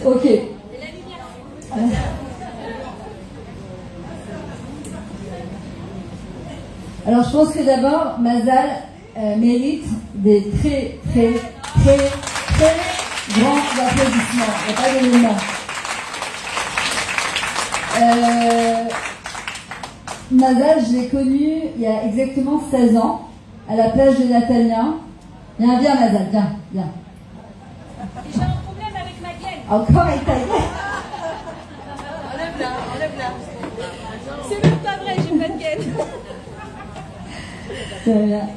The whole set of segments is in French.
Ok. Alors je pense que d'abord, Mazal mérite des très grands applaudissements. Il n'y a pas d'événement. Mazal, je l'ai connu il y a exactement 16 ans, à la plage de Nathalia. Viens, Mazal, viens. J'ai un problème avec ma gaine. Encore avec ta gaine. Enlève-la. C'est même pas vrai, j'ai pas de gaine.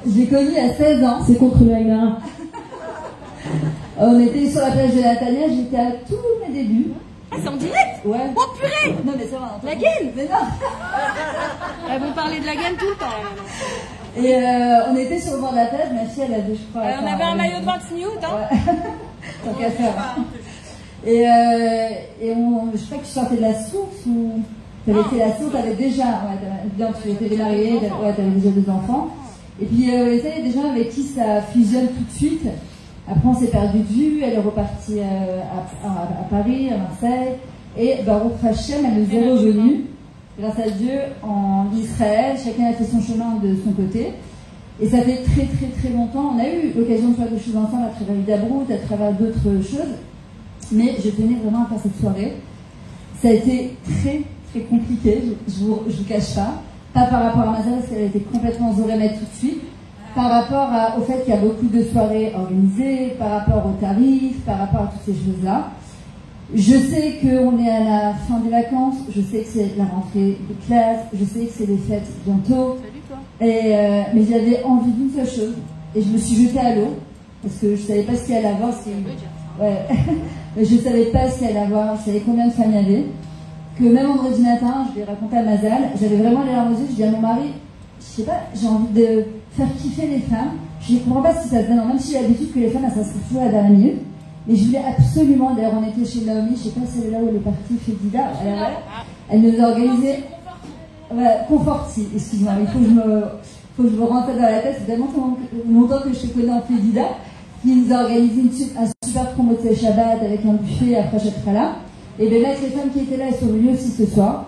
Je l'ai connu à 16 ans. C'est contre le Haïna. On était sur la plage de Nathalia, j'étais à tous mes débuts. Ah, c'est en direct? Ouais. Oh purée! Non mais ça va. La gaine? Mais non. Elles vont parler de la gaine tout le temps. Et on était sur le bord de la plage, ma fille elle avait, je crois... on avait un maillot de 20 newt, hein? Ouais. Tant qu'à faire. Et je crois que tu sortais de la source ou... T'avais fait la source, t'avais déjà... Ouais, tu étais déjà mariée, t'avais déjà 2 enfants. Et puis on était des gens avec qui ça fusionne tout de suite. Après on s'est perdu de vue, elle est repartie à Paris, à Marseille. Et Baruch Hashem, elle nous est revenue, grâce à Dieu, en Israël. Chacun a fait son chemin de son côté. Et ça fait très longtemps. On a eu l'occasion de faire des choses ensemble à travers Hidabrout, à travers d'autres choses. Mais je tenais vraiment à faire cette soirée. Ça a été très compliqué, je vous cache pas. Pas par rapport à Mazal, parce qu'elle a été complètement zorémètre tout de suite. Par rapport au fait qu'il y a beaucoup de soirées organisées, par rapport aux tarifs, par rapport à toutes ces choses-là. Je sais qu'on est à la fin des vacances, je sais que c'est la rentrée des classes, je sais que c'est les fêtes bientôt. Salut toi. Mais j'avais envie d'une seule chose, et je me suis jetée à l'eau, parce que je savais pas ce qu'il y allait avoir. Ouais. Je savais pas ce qu'il allait avoir, je savais combien de femmes il y avait. Que même vendredi matin, je l'ai raconté à Mazal, j'avais vraiment les larmes aux yeux, je dis à mon mari, je sais pas, j'ai envie de faire kiffer les femmes. Je ne comprends pas si ça se donne, même si j'ai l'habitude que les femmes, ça se toujours à la dernière minute. Mais je voulais absolument, d'ailleurs on était chez Naomi, je ne sais pas si elle est là où elle est partie, Fédida, elle nous a organisé, Conforti, excuse-moi, il faut que je me rentre dans la tête, c'est tellement longtemps que je te connais en Fédida, qui nous a organisé un super promo de Shabbat avec un buffet après Chatrala. Et bien là, les femmes qui étaient là, elles sont venues aussi ce soir.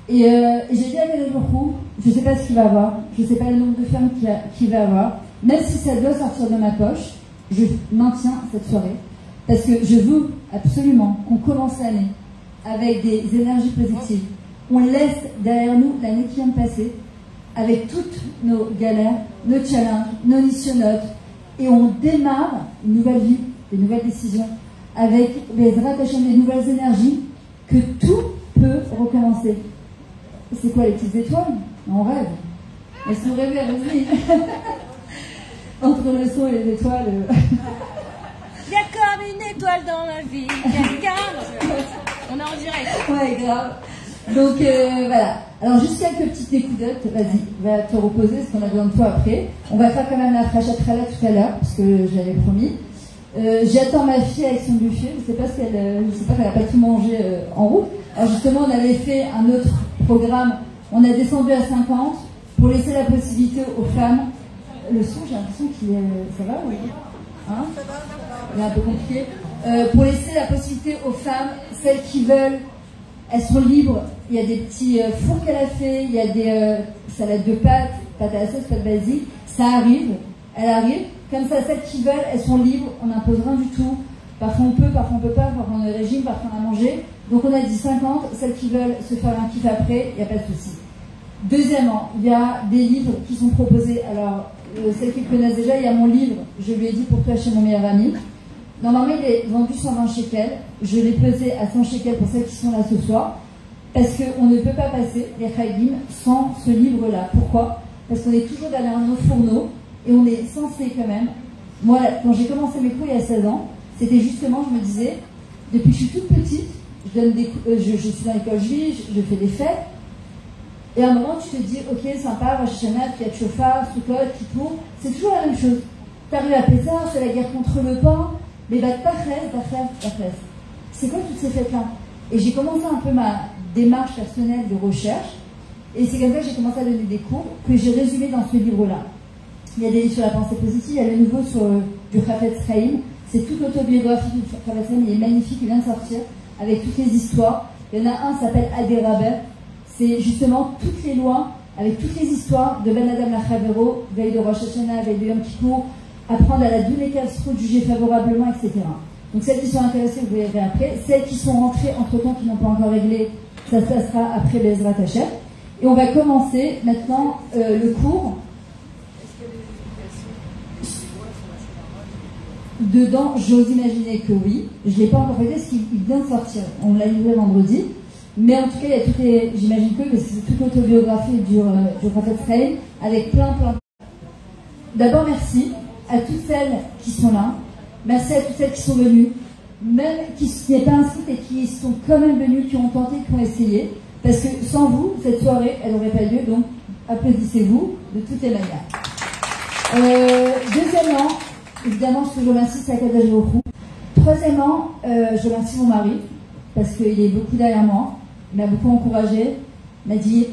Et j'ai dit à Kadosh Baruch Hu, je ne sais pas ce qu'il va avoir, je ne sais pas le nombre de femmes qu'il va avoir, même si ça doit sortir de ma poche, je maintiens cette soirée. Parce que je veux absolument qu'on commence l'année avec des énergies positives. On laisse derrière nous l'année qui vient de passer, avec toutes nos galères, nos challenges, nos nissionotes, et on démarre une nouvelle vie, des nouvelles décisions, avec des nouvelles énergies, que tout peut recommencer. C'est quoi les petites étoiles? On rêve. Elles sont rêvées, vas-y. Entre le son et les étoiles. Il y a comme une étoile dans la vie, quelqu'un. On est en direct. Ouais, grave. Donc voilà. Alors juste quelques petites découdettes. Vas-y, va te reposer parce qu'on a besoin de toi après. On va faire quand même la Chatrala tout à l'heure parce que j'avais promis. J'attends ma fille avec son buffet. Je sais pas qu'elle n'a pas tout mangé en route. Alors justement, on avait fait un autre programme. On a descendu à 50 pour laisser la possibilité aux femmes. Le son, j'ai l'impression qu'il est... Ça va ou hein? Il est un peu compliqué. Pour laisser la possibilité aux femmes, celles qui veulent, elles sont libres. Il y a des petits fours qu'elle a fait, il y a des salades de pâtes, pâtes à la sauce, pâtes basiques. Ça arrive, elle arrive. Comme ça, celles qui veulent, elles sont libres, on n'impose rien du tout. Parfois on peut, parfois on peut pas, parfois on est au régime, parfois on a mangé. Donc on a dit 50, celles qui veulent se faire un kiff après, il n'y a pas de souci. Deuxièmement, il y a des livres qui sont proposés. Alors, celles qui le connaissent déjà, il y a mon livre, je lui ai dit pour toi chez mon meilleur ami. Normalement, il est vendu 120 shekels. Je l'ai pesé à 100 shekels pour celles qui sont là ce soir. Parce qu'on ne peut pas passer les Chaïdim sans ce livre-là. Pourquoi? Parce qu'on est toujours derrière nos fourneaux et on est censé quand même. Moi, quand j'ai commencé mes cours il y a 16 ans, c'était justement, je me disais, depuis que je suis toute petite, je suis dans l'école juive, je fais des fêtes. Et à un moment, tu te dis, ok, sympa, Rosh Hashanah, Kriyat Shofar, Sukkot, Kippour, c'est toujours la même chose. T'arrives à Pessah, c'est la guerre contre le pain, mais bah, Tachès. C'est quoi toutes ces fêtes-là? Et j'ai commencé un peu ma démarche personnelle de recherche. Et c'est comme ça que j'ai commencé à donner des cours que j'ai résumés dans ce livre-là. Il y a des livres sur la pensée positive, il y a le nouveau sur du Chafetz Chaim. C'est toute l'autobiographie du Chafetz Chaim, il est magnifique, il vient de sortir, avec toutes les histoires. Il y en a un qui s'appelle Adé Rabber. C'est justement toutes les lois, avec toutes les histoires de Ben Adam Lachavero, veille de Rosh Hashanah, veille de Yom Kippour, apprendre à la Dounéka Srout, juger favorablement, etc. Donc celles qui sont intéressées, vous verrez après. Celles qui sont rentrées entre-temps, qui n'ont pas encore réglé, ça se passera après Bezrat Hashem. Et on va commencer maintenant le cours. Dedans, j'ose imaginer que oui. Je ne l'ai pas encore fait parce qu'il vient de sortir. On l'a livré vendredi. Mais en tout cas, il y a toutes les, j'imagine que c'est toute l'autobiographie du Chafetz Chaim avec plein. D'abord, merci à toutes celles qui sont là. Merci à toutes celles qui sont venues. Même qui n'est pas inscrites et qui sont quand même venues, qui ont tenté, qui ont essayé. Parce que sans vous, cette soirée, elle n'aurait pas lieu. Donc, applaudissez-vous de toutes les manières. Deuxièmement, évidemment, je remercie Akadosh Baruch Hu. Troisièmement, je remercie mon mari, parce qu'il est beaucoup derrière moi. Il m'a beaucoup encouragé. Il m'a dit,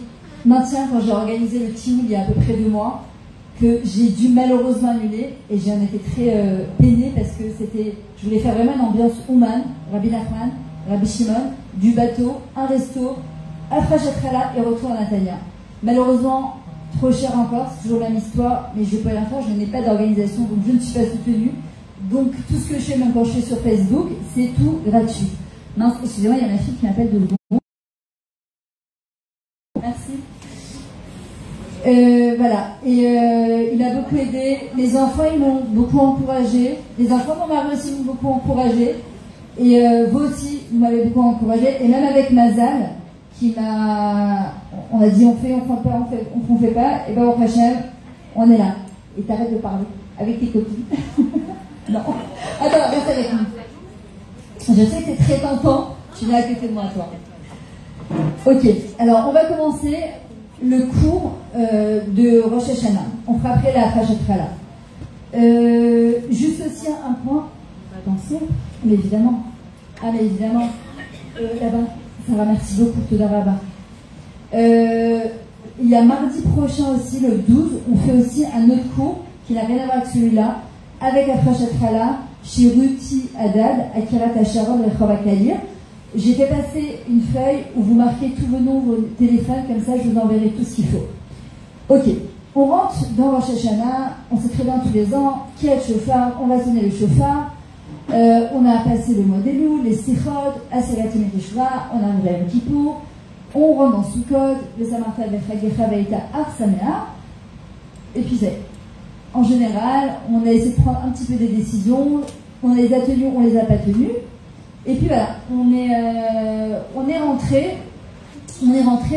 maintiens, quand j'ai organisé le team il y a à peu près 2 mois, que j'ai dû malheureusement annuler, et j'en étais très peinée, parce que je voulais faire vraiment une ambiance Ouman, Rabbi Nachman, Rabbi Shimon, du bateau, un resto, Afrashat Chala et retour à Natania. Malheureusement, trop cher encore, c'est toujours la même histoire, mais je ne peux rien faire, je n'ai pas d'organisation, donc je ne suis pas soutenue. Donc tout ce que je fais, même quand je fais sur Facebook, c'est tout gratuit. Non, excusez-moi, il y a ma fille qui m'appelle de bon. Merci. Voilà, et il m'a beaucoup aidé. Les enfants, ils m'ont beaucoup encouragé. Les enfants de mon mari aussi m'ont beaucoup encouragé. Et vous aussi, vous m'avez beaucoup encouragé. Et même avec Mazal, qui m'a... On a dit on fait pas, et ben au prochain, on est là. Et t'arrêtes de parler avec tes copines. Non. Attends, reste avec nous. Je sais que c'est très tentant, tu viens à côté de moi, toi. Ok, alors on va commencer le cours de Rosh Hashanah. On fera après la Parashat Chala. Juste aussi un point. Attention, mais évidemment. Ah, mais évidemment. Là-bas. Sarah, merci beaucoup, Toda Rabba. Il y a mardi prochain aussi, le 12, on fait aussi un autre cours qui n'a rien à voir avec celui-là, avec la Parashat Chala, chez Ruti Haddad, Akirat Asharon, Rechov Akalir. J'ai fait passer une feuille où vous marquez tous vos noms, vos téléphones, comme ça je vous enverrai tout ce qu'il faut. Ok, on rentre dans Rosh Hashanah, on sait très bien tous les ans, qui a le chauffard, on va sonner le chauffard, on a passé le mois des loups, les Sichot, Aseratim et Teshuvah, on a ouvert le Kippour, on rentre dans Sukkot, le Samarta Vechagecha Veita Ar Sameach, et puis c'est. En général, on a essayé de prendre un petit peu des décisions, on les a tenues, on les a pas tenues. Et puis voilà, on est rentré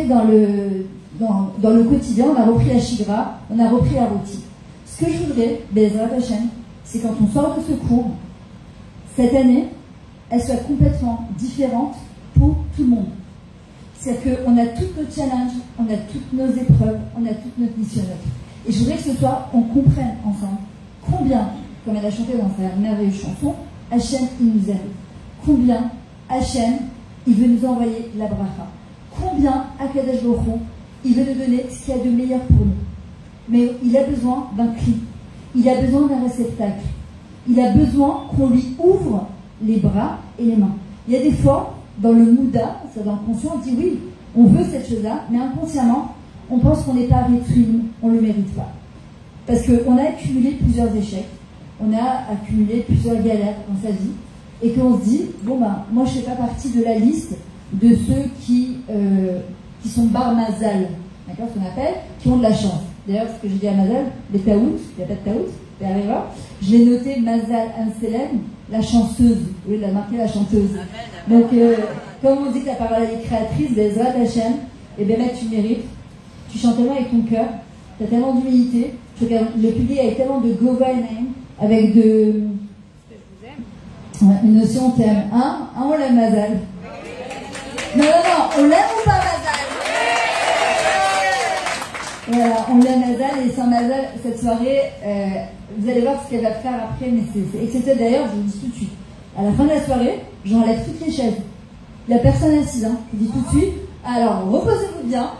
dans le quotidien, on a repris la shigra, on a repris la routine. Ce que je voudrais, Bezrat Hashem, c'est quand on sort de ce cours, cette année, elle soit complètement différente pour tout le monde. C'est-à-dire qu'on a tous nos challenges, on a toutes nos épreuves, on a toutes notre mission. Et je voudrais que ce soir, on comprenne ensemble combien, comme elle a chanté dans sa merveilleuse chanson, Hachem, il nous aime. Combien Hachem, il veut nous envoyer la bracha. Combien Akadosh Baruch Hu, il veut nous donner ce qu'il y a de meilleur pour nous. Mais il a besoin d'un cri. Il a besoin d'un réceptacle. Il a besoin qu'on lui ouvre les bras et les mains. Il y a des fois, dans le mouda, c'est dans le conscient, on dit oui, on veut cette chose-là, mais inconsciemment, on pense qu'on n'est pas rétruine, on ne le mérite pas. Parce qu'on a accumulé plusieurs échecs, on a accumulé plusieurs galères dans sa vie, et qu'on se dit, bon ben, moi je ne fais pas partie de la liste de ceux qui sont bar mazal, d'accord, ce qu'on appelle, qui ont de la chance. D'ailleurs, ce que j'ai dit à Mazal, les taout, il n'y a pas de taout, c'est arrivant. Je l'ai noté Mazal Anselem, la chanceuse. Oui, il a marqué la chanteuse. Amen, amen. Donc, comme on dit que la parole est créatrice, Bezrat Hashem, et bien là, tu mérites. Tu chantes tellement avec ton cœur, tu as tellement d'humilité, le public avec tellement de Gova avec de. Une notion, on t'aime. On l'aime, Mazal. Non, on l'aime ou pas, Mazal? Voilà, on l'aime, Mazal, et sans Mazal, cette soirée, vous allez voir ce qu'elle va faire après, mais c'est exceptionnel. D'ailleurs, je vous le dis tout de suite. À la fin de la soirée, j'enlève toutes les chaises. Il n'y a personne assise, hein. Je dis tout de suite, Alors, reposez-vous bien,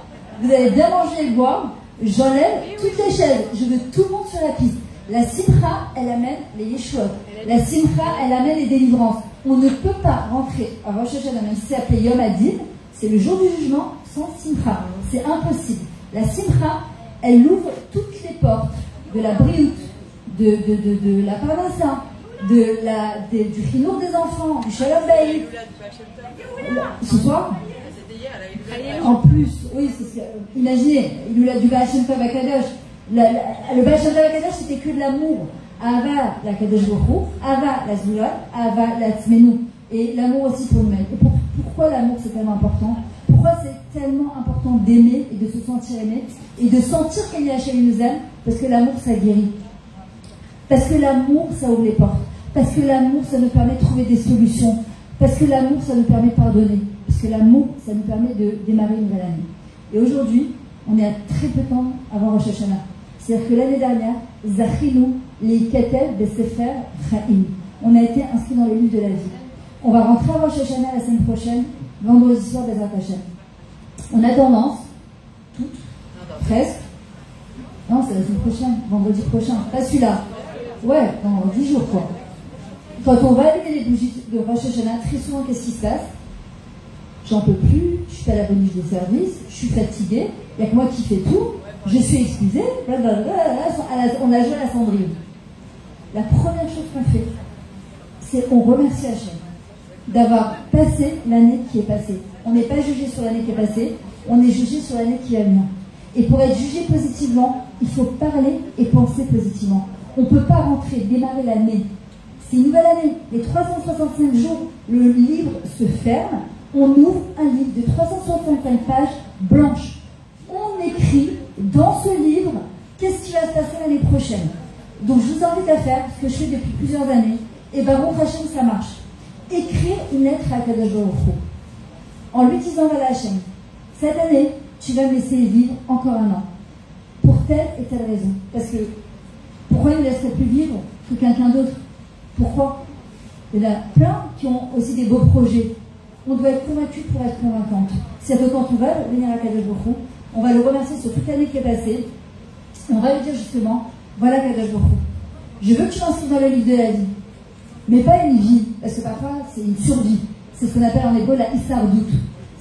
vous allez bien manger et boire, j'enlève toutes les chaises, je veux tout le monde sur la piste. La simcha, elle amène les yeshuot. La simcha, elle amène les délivrances. On ne peut pas rentrer à Rosh Hashanah, même si c'est appelé Yom Hadin, c'est le jour du jugement, sans simcha. C'est impossible. La simcha, elle ouvre toutes les portes de la brioute, de la parnassa, du chinour des enfants, du shalom bayit. Ce soir, en plus, oui, imaginez, il a du Baal Shem Tov Akadosh. Le Baal Shem Tov Akadosh, c'était que de l'amour. Ava la Kadosh Baruch Hu, Ava la Zula, Ava la Tzmenu. Et l'amour aussi pour nous-mêmes. Et pourquoi l'amour c'est tellement important? Pourquoi c'est tellement important d'aimer et de se sentir aimé et de sentir qu'il y a chez nous aime? Parce que l'amour ça guérit. Parce que l'amour ça ouvre les portes. Parce que l'amour ça nous permet de trouver des solutions. Parce que l'amour ça nous permet de pardonner. Parce que l'amour ça nous permet de démarrer une nouvelle année. Et aujourd'hui, on est à très peu de temps avant Rosh Hashanah. C'est-à-dire que l'année dernière, Zachinu Leikatel Besefer Chaim. On a été inscrits dans le livre de la vie. On va rentrer à Rosh Hashanah la semaine prochaine, vendredi soir Bezrat Hashem. On a tendance, toutes, presque, non c'est la semaine prochaine, vendredi prochain, pas celui-là, ouais, dans 10 jours quoi. Quand on va allumer les bougies de Rosh Hashanah, très souvent qu'est-ce qui se passe? J'en peux plus, je suis pas à la bonne de service, je suis fatiguée, il n'y a que moi qui fais tout, je suis excusée, on a joué à la cendrille. La première chose qu'on fait, c'est qu'on remercie Hachem d'avoir passé l'année qui est passée. On n'est pas jugé sur l'année qui est passée, on est jugé sur l'année qui va venir. Et pour être jugé positivement, il faut parler et penser positivement. On ne peut pas rentrer, démarrer l'année. C'est une nouvelle année. Les 365 jours, le livre se ferme. On ouvre un livre de 365 pages blanches. On écrit dans ce livre qu'est-ce qui va se passer l'année prochaine. Donc je vous invite à faire ce que je fais depuis plusieurs années. Et Baruch Hashem, ça marche. Écrire une lettre à Kadosh Baruch Hu en lui disant voilà Hashem, cette année, tu vas me laisser vivre encore un an. Pour telle et telle raison. Parce que pourquoi il ne me laisserait plus vivre que quelqu'un d'autre? Pourquoi? Il y en a plein qui ont aussi des beaux projets. On doit être convaincu pour être convaincante. C'est-à-dire que quand on va venir à Kadosh Baruch Hu, on va le remercier sur toute l'année qui est passée. On va lui dire justement, voilà Kadosh Baruch Hu, je veux que tu m'inscrives dans le livre de la vie. Mais pas une vie, parce que parfois c'est une survie. C'est ce qu'on appelle en hébreu la Issardout.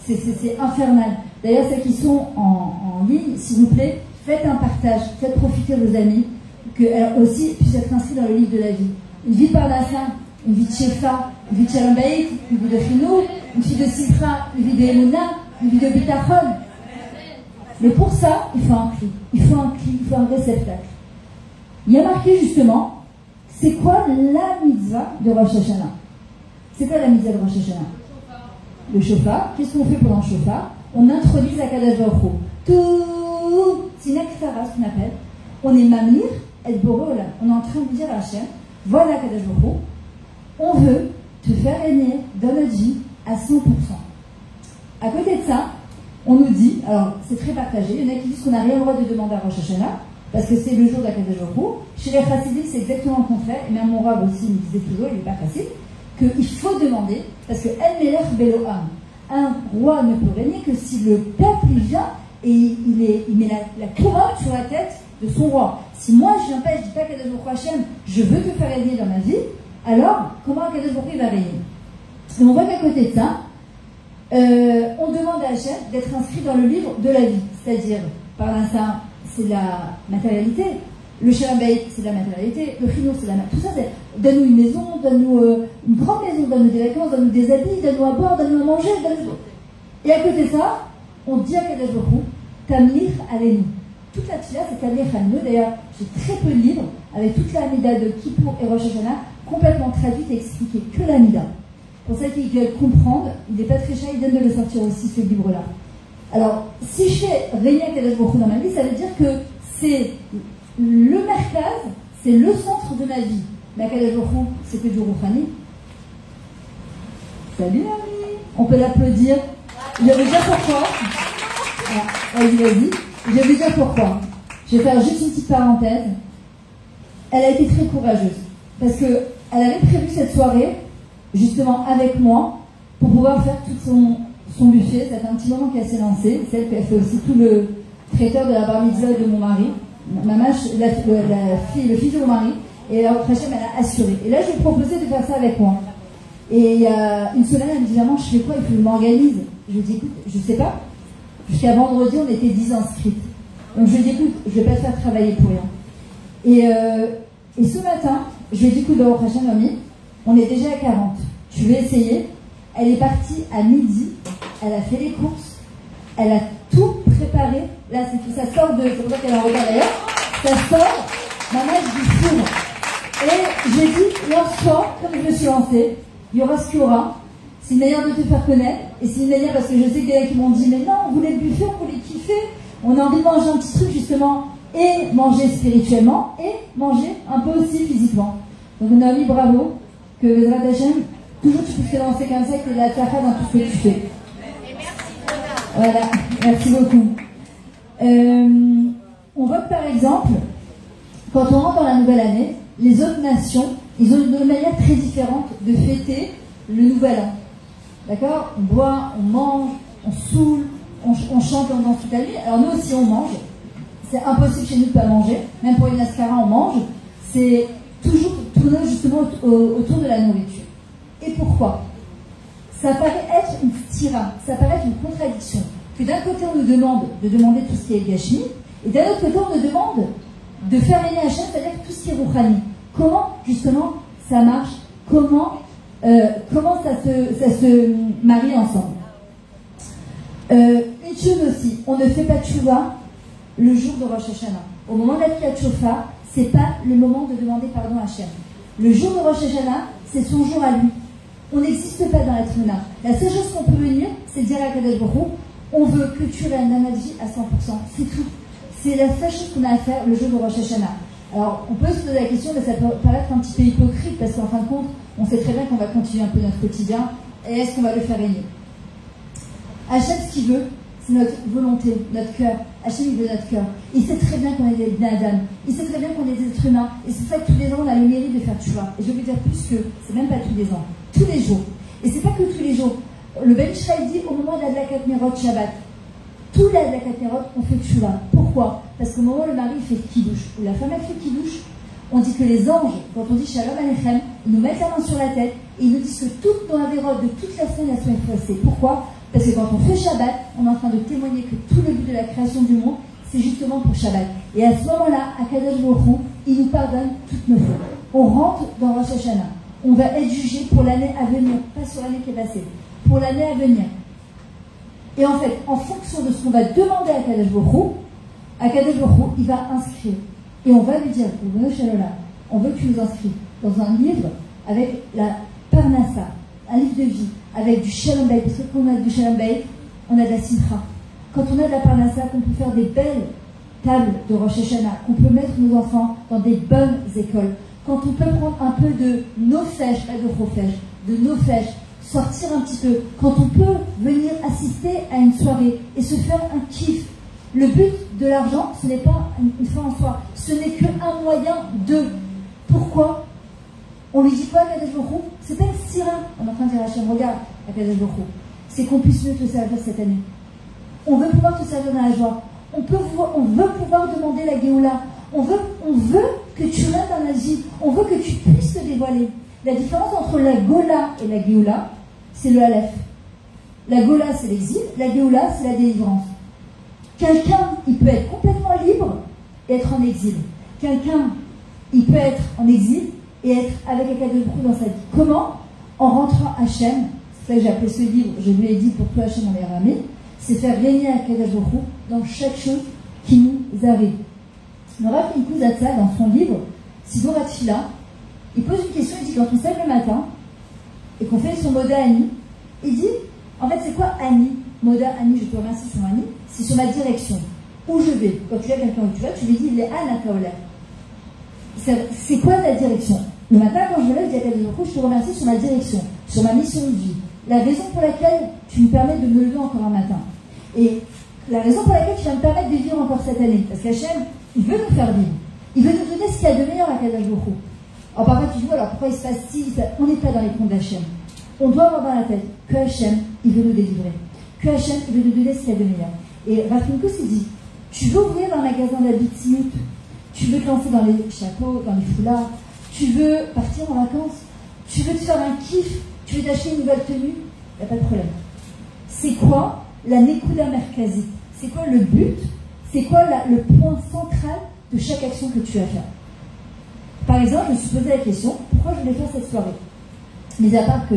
C'est infernal. D'ailleurs, ceux qui sont en ligne, s'il vous plaît, faites un partage, faites profiter vos amis, qu'elles aussi puissent être inscrites dans le livre de la vie. Une vie de Parnassa, une vie de Shefa, une vie de Shalom Bayit, une vie de Chinou, une vie de Simcha, une vie de Emouna, une vie de Bitachon. Mais pour ça, il faut un cri. Il faut un cri, il faut un réceptacle. Il y a marqué justement, c'est quoi la mitzvah de Rosh Hashanah? C'est quoi la mitzvah de Rosh Hashanah? Le shofar. Qu'est-ce qu'on fait pendant le shofar? On introduit la Kadosh Baruch Hu. Tout, c'est une aktara, ce qu'on appelle. On est mamir, et borol. On est en train de dire à Hachem, voilà Kadosh Baruch Hu, on veut te faire régner dans notre vie à 100%. À côté de ça, on nous dit, alors c'est très partagé, il y en a qui disent qu'on n'a rien le droit de demander à Rosh Hashanah, parce que c'est le jour de la Kadosh Baruch Hu. Chez les chassidim, c'est exactement le contraire, et même mon rab aussi me disait toujours, il n'est pas facile, qu'il faut demander, parce que El Melech Beloam, un roi ne peut régner que si le peuple il vient et il met la couronne sur la tête de son roi. Si moi je viens pas et je dis pas Kadosh Baruch Hu Hashem, je veux te faire régner dans ma vie, alors comment Kadosh Baruch Hu va régner? Et on voit qu'à côté de ça, on demande à Hachem d'être inscrit dans le livre de la vie, c'est-à-dire par l'instinct, c'est la matérialité. Le Shalom Bayit, c'est de la matérialité. Le Chinour, c'est de la matérialité. Tout ça, c'est donne-nous une maison, donne-nous une grande maison, donne-nous des vacances, donne-nous des habits, donne-nous à boire, donne-nous à manger. Et à côté de ça, on dit à Kadosh Baruch Hu, Tamlich Aleinu. Toute la tfila, c'est Tamlich Aleinu. D'ailleurs, j'ai très peu de livres avec toute la Hamida de Kippour et Rosh Hashanah complètement traduite et expliquée. Que la Hamida. Pour ceux qui veulent comprendre, il n'est pas très cher, il donne de le sortir aussi, ce livre-là. Alors, si je fais régner à Kadosh Baruch Hu dans ma vie, ça veut dire que c'est le merkaz, c'est le centre de ma vie. Mais à Kadosh Baruch Hu, c'est que du Rouhani. Salut ami, on peut l'applaudir. Je vais vous dire pourquoi. Vas-y. Je vais vous dire pourquoi. Je vais faire juste une petite parenthèse. Elle a été très courageuse. Parce qu'elle avait prévu cette soirée, justement avec moi, pour pouvoir faire toute son buffet, ça fait un petit moment qu'elle s'est lancée, c'est elle qui a fait aussi tout le traiteur de la bar mitzvah de mon mari, le fils de mon mari, et la Hachem, elle a assuré. Et là, je lui ai proposé de faire ça avec moi. Et il y a une semaine, elle me dit, maman, je fais quoi? Il faut que je m'organise. Je lui ai dit, écoute, je sais pas. Jusqu'à vendredi, on était 10 inscrites. Donc je lui ai dit, écoute, je vais pas te faire travailler pour rien. Et ce matin, je lui ai dit, écoute, Baruch Hashem, mamie, on est déjà à 40. Tu veux essayer? Elle est partie à midi, elle a fait les courses, elle a tout préparé. Là, ça sort de, c'est pour ça qu'elle en regarde d'ailleurs, ça sort, maman, je dis four. Et j'ai dit, lance-toi, comme je me suis lancée, il y aura ce qu'il y aura. C'est une manière de te faire connaître, et c'est une manière parce que je sais qu'il y en a qui m'ont dit, mais non, on voulait le buffet, on voulait kiffer, on a envie de manger un petit truc justement, et manger spirituellement, et manger un peu aussi physiquement. Donc Naomi, bravo, que Bezrat Hashem, toujours tu peux te lancer comme ça, que la tara dans tout ce que tu fais. Et merci, Mona. Voilà, merci beaucoup. On voit que par exemple, quand on rentre dans la nouvelle année, les autres nations, ils ont une manière très différente de fêter le nouvel an. D'accord? On boit, on mange, on saoule, on chante, on danse toute la nuit. Alors nous aussi on mange. C'est impossible chez nous de ne pas manger. Même pour une ascara, on mange. C'est toujours tourné justement autour de la nourriture. Et pourquoi? Ça paraît être une stira, ça paraît être une contradiction. Que d'un côté on nous demande de demander tout ce qui est gâchis, et d'un autre côté on nous demande de faire aimer Hachem, c'est-à-dire tout ce qui est rouhani. Comment justement ça marche? Comment ça se marie ensemble? Une chose aussi, on ne fait pas tchouva le jour de Rosh Hashanah. Au moment de la Kriyat Shofar, c'est pas le moment de demander pardon à Hachem. Le jour de Rosh Hashanah, c'est son jour à lui. On n'existe pas dans l'être humain. La seule chose qu'on peut venir, c'est dire à Kadosh Baruch Hu, on veut que tu règnes dans notre vie à 100%. C'est tout. C'est la seule chose qu'on a à faire le jour de Rosh Hashanah. Alors, on peut se poser la question, mais ça peut paraître un petit peu hypocrite, parce qu'en fin de compte, on sait très bien qu'on va continuer un peu notre quotidien, et est-ce qu'on va le faire régner? Hachem, ce qu'il veut, c'est notre volonté, notre cœur. Hachem, il veut notre cœur. Il sait très bien qu'on est des Adam. Il sait très bien qu'on est des êtres humains. Et c'est ça que tous les ans, on a le mérite de faire tchouva. Et je vais vous dire plus que, c'est même pas tous les ans, tous les jours. Et c'est pas que tous les jours. Le Ben Israël dit au moment de la Adlakat Nerot Shabbat, tout la Adlakat Nerot, on fait tchouva. Pourquoi? Parce qu'au moment où le mari fait kidouche, ou la femme a fait kidouche, on dit que les anges, quand on dit Shalom Aleichem, ils nous mettent la main sur la tête et ils nous disent que toutes nos avérotes de toute la semaine, elles sont effacées. Pourquoi? Parce que quand on fait Shabbat, on est en train de témoigner que tout le but de la création du monde, c'est justement pour Shabbat. Et à ce moment-là, à Kadosh Baruch Hu, il nous pardonne toutes nos fautes. On rentre dans Rosh Hashanah. On va être jugé pour l'année à venir, pas sur l'année qui est passée, pour l'année à venir. Et en fait, en fonction de ce qu'on va demander à Kadosh Baruch Hu, il va inscrire. Et on va lui dire, on veut que tu nous inscris dans un livre avec la Parnassa, un livre de vie, avec du Shalom Bayit. Parce que quand on a du Shalom Bayit, on a de la Simcha. Quand on a de la Parnassa, qu'on peut faire des belles tables de Rosh Hashanah, qu'on peut mettre nos enfants dans des bonnes écoles, quand on peut prendre un peu de nofesh, pas de chofesh, de nofesh, sortir un petit peu, quand on peut venir assister à une soirée et se faire un kiff. Le but de l'argent, ce n'est pas une fin en soi, ce n'est qu'un moyen de. Pourquoi? On lui dit quoi à Kadosh Baruch Hu? C'est pas une sirène. On est en train de dire à Hachem, regarde à Kadosh Baruch Hu, c'est qu'on puisse mieux te servir cette année. On veut pouvoir te servir dans la joie. On veut pouvoir demander la Géoula. On veut que tu restes dans la vie. On veut que tu puisses te dévoiler. La différence entre la Gola et la Géoula, c'est le Aleph. La Gola, c'est l'exil. La Géoula, c'est la délivrance. Quelqu'un, il peut être complètement libre et être en exil. Quelqu'un, il peut être en exil et être avec Akadosh Baruch Hu dans sa vie. Comment? En rentrant à Hachem, c'est ça que j'ai appelé ce livre, je lui ai dit pour toi Hachem, on les ramé, c'est faire régner Akadosh Baruch Hu dans chaque chose qui nous arrive. Le Rav Pinkou Zatzal, dans son livre, Sidorat Tfila, il pose une question, il dit quand on se lève le matin et qu'on fait son Moda Ani, il dit, en fait c'est quoi Ani? Moda Ani, je te remercie sur Ani, c'est sur ma direction. Où je vais. Quand tu as quelqu'un où tu vas, tu lui dis, il est Anna Kaola. C'est quoi ta direction? Le matin, quand je me lève, je dis à Kadosh Baruch Hu, je te remercie sur ma direction, sur ma mission de vie. La raison pour laquelle tu me permets de me lever encore un matin. Et la raison pour laquelle tu vas me permettre de vivre encore cette année. Parce qu'Hachem, il veut nous faire vivre. Il veut nous donner ce qu'il y a de meilleur à Kadosh Baruch Hu. Alors parfois tu dis, alors pourquoi il se passe si? On n'est pas dans les comptes d'Hachem. On doit avoir dans la tête que Hachem, il veut nous délivrer. que Hachem veut nous donner ce qu'il y a de meilleur. Et Rav Pinkus s'est dit, tu veux ouvrir un magasin d'habits Tzniut, tu veux te lancer dans les chapeaux, dans les foulards, tu veux partir en vacances, tu veux te faire un kiff, tu veux t'acheter une nouvelle tenue, il n'y a pas de problème. C'est quoi la Nekuda Merkazit? C'est quoi le but? C'est quoi le point central de chaque action que tu vas faire? Par exemple, je me suis posé la question, pourquoi je voulais faire cette soirée? Mais à part que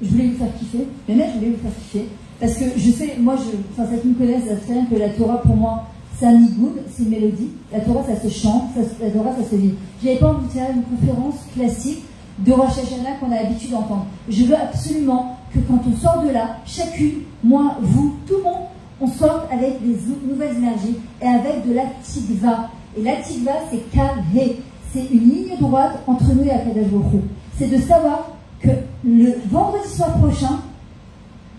je voulais vous faire kiffer, mais même je voulais vous faire kiffer, parce que je sais, moi, ceux qui me connaissent savent très bien que la Torah, pour moi, c'est un nigoud, c'est une mélodie. La Torah, ça se chante, la Torah, ça se vit. Je n'avais pas envie de faire une conférence classique de Rosh Hashanah qu'on a l'habitude d'entendre. Je veux absolument que quand on sort de là, chacune, moi, vous, tout le monde, on sort avec des nouvelles énergies et avec de la tikva. Et la tikva, c'est Kaveh. C'est une ligne droite entre nous et Akadosh Baruch Hu. C'est de savoir que le vendredi soir prochain,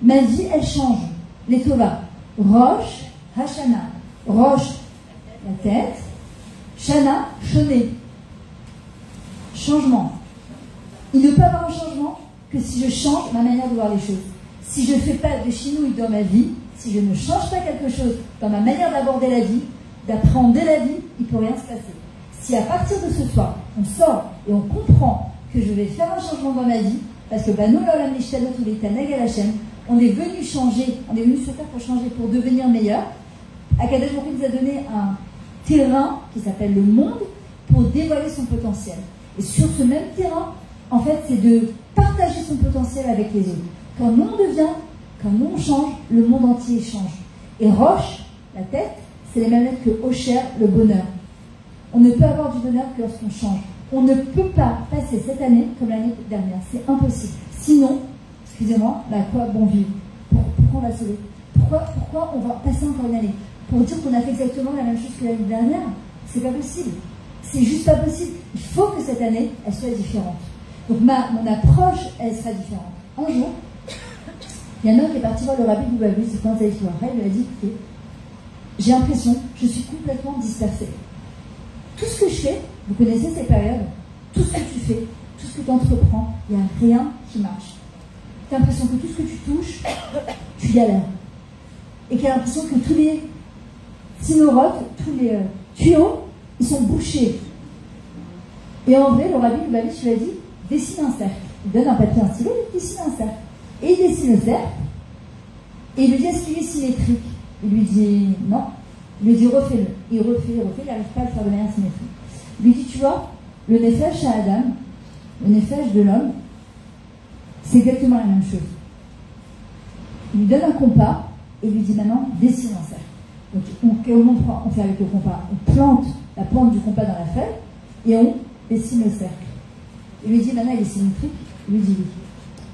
ma vie, elle change. Les Tova. Rosh Hashanah. Rosh, la tête. Shana, Shoné. Changement. Il ne peut avoir un changement que si je change ma manière de voir les choses. Si je ne fais pas de chinouille dans ma vie, si je ne change pas quelque chose dans ma manière d'aborder la vie, d'appréhender la vie, il ne peut rien se passer. Si à partir de ce soir, on sort et on comprend que je vais faire un changement dans ma vie, parce que nous, l'Olam Nishtanot ou les Taneg al Hashem, on est venu changer, on est venu sur terre pour changer, pour devenir meilleur. Akadosh Baruch Hu nous a donné un terrain qui s'appelle le monde pour dévoiler son potentiel. Et sur ce même terrain, en fait, c'est de partager son potentiel avec les autres. Quand nous on devient, quand nous on change, le monde entier change. Et Rosh, la tête, c'est les mêmes lettres que Osher, le bonheur. On ne peut avoir du bonheur que lorsqu'on change. On ne peut pas passer cette année comme l'année dernière. C'est impossible. Sinon, excusez-moi, quoi bon vivre? Pourquoi on va sauver? Pourquoi on va passer encore une année? Pour dire qu'on a fait exactement la même chose que l'année dernière? C'est pas possible. C'est juste pas possible. Il faut que cette année, elle soit différente. Donc mon approche, elle sera différente. Un jour, il y en a un qui est parti voir le rabbi du Babus, c'est quand il lui a dit, écoutez, j'ai l'impression, je suis complètement dispersée. Tout ce que je fais, vous connaissez ces périodes, tout ce que tu fais, tout ce que tu entreprends, il n'y a rien qui marche. Tu as l'impression que tout ce que tu touches, tu galères. Et qu'il y a l'impression que tous les cynorotes, tous les tuyaux, ils sont bouchés. Et en vrai, le rabbi du Babus lui a dit, dessine un cercle. Il donne un papier, un stylo, il dessine un cercle. Et il dessine le cercle, et il lui dit, est-ce qu'il est symétrique? Il lui dit, non. Il lui dit, refais-le. Il refait, il n'arrive pas à le faire de manière symétrique. Il lui dit, tu vois, le nefesh à Adam, le nefesh de l'homme, c'est exactement la même chose. Il lui donne un compas, et il lui dit, maintenant, dessine un cercle. Donc, on fait avec le compas, on plante la pointe du compas dans la feuille, et on dessine le cercle. Il lui dit, maintenant, il est symétrique? Il lui dit oui.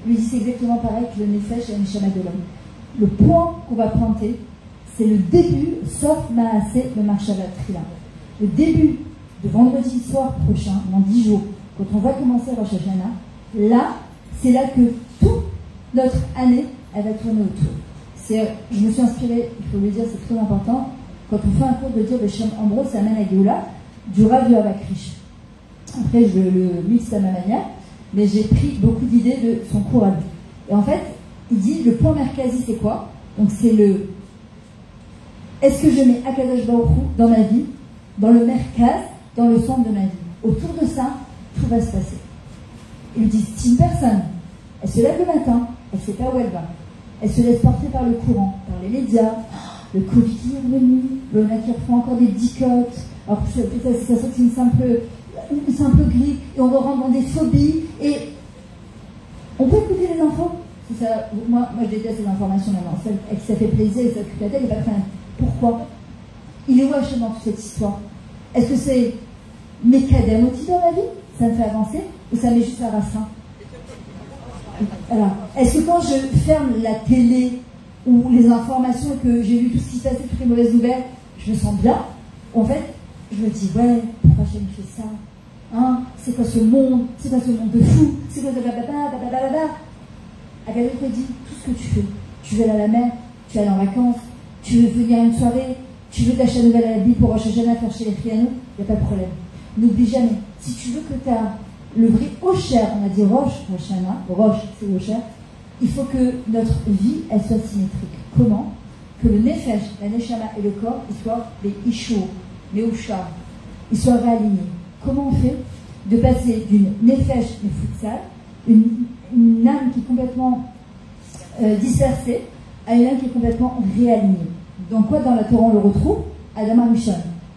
Il lui dit, c'est exactement pareil que le nefesh et le neshama de l'homme. Le point qu'on va planter, c'est le début, sauf Maaseh le Marshavat Trila. Le début de vendredi soir prochain, dans 10 jours, quand on va commencer Rosh Hashanah, là, c'est là que toute notre année, elle va tourner autour. Je me suis inspirée, il faut le dire, c'est très important, quand on fait un cours de dire de Shem Ambro, ça amène à Géoula, du Rav Yoav Akrish. Après, je le mixe à ma manière, mais j'ai pris beaucoup d'idées de son cours à lui. Et en fait, il dit, le point merkazi, c'est quoi? Donc c'est le... Est-ce que je mets Akadosh Baruch Hu dans ma vie, dans le merkaz, dans le centre de ma vie? Autour de ça, tout va se passer. Il dit, si une personne, elle se lève le matin, elle ne sait pas où elle va, elle se laisse porter par le courant, par les médias, le Covid qui est revenu, le mec qui reprend encore des dicotes, alors peut-être ça c'est une simple grippe, et on va rentrer dans des phobies, et on peut écouter les enfants. Ça, moi, je déteste les informations maintenant. Ça fait plaisir, ça occupe la tête, il n'y a pas de problème. Pourquoi? Il est où Hachem dans toute cette histoire? Est-ce que c'est mes cadets aussi dans la vie? Ça me fait avancer? Ou ça met juste la racine? Voilà. Est-ce que quand je ferme la télé ou les informations que j'ai vu, tout ce qui se passait, toutes les mauvaises nouvelles, je me sens bien? En fait, je me dis, ouais, pourquoi Hachem fait ça? Hein? C'est quoi ce monde? C'est quoi ce monde de fou? C'est quoi ce blablabla? Akadosh te dit, tout ce que tu fais, tu veux aller à la mer, tu veux aller en vacances, tu veux venir à une soirée, tu veux t'acheter une nouvelle habit pour Rosh Hashanah faire chez les Frianos, il n'y a pas de problème. N'oublie jamais, si tu veux que tu as le vrai Osher, on a dit Rosh Hashanah, Rosh c'est Osher, il faut que notre vie, elle soit symétrique. Comment? Que le nefesh, la neshama et le corps, ils soient les ishur, les ushar, ils soient réalignés. Comment on fait? De passer d'une nefesh, le futsal, une âme qui est complètement dispersée, à une âme qui est complètement réalignée. Donc quoi dans la Torah on le retrouve? Adam Arishon.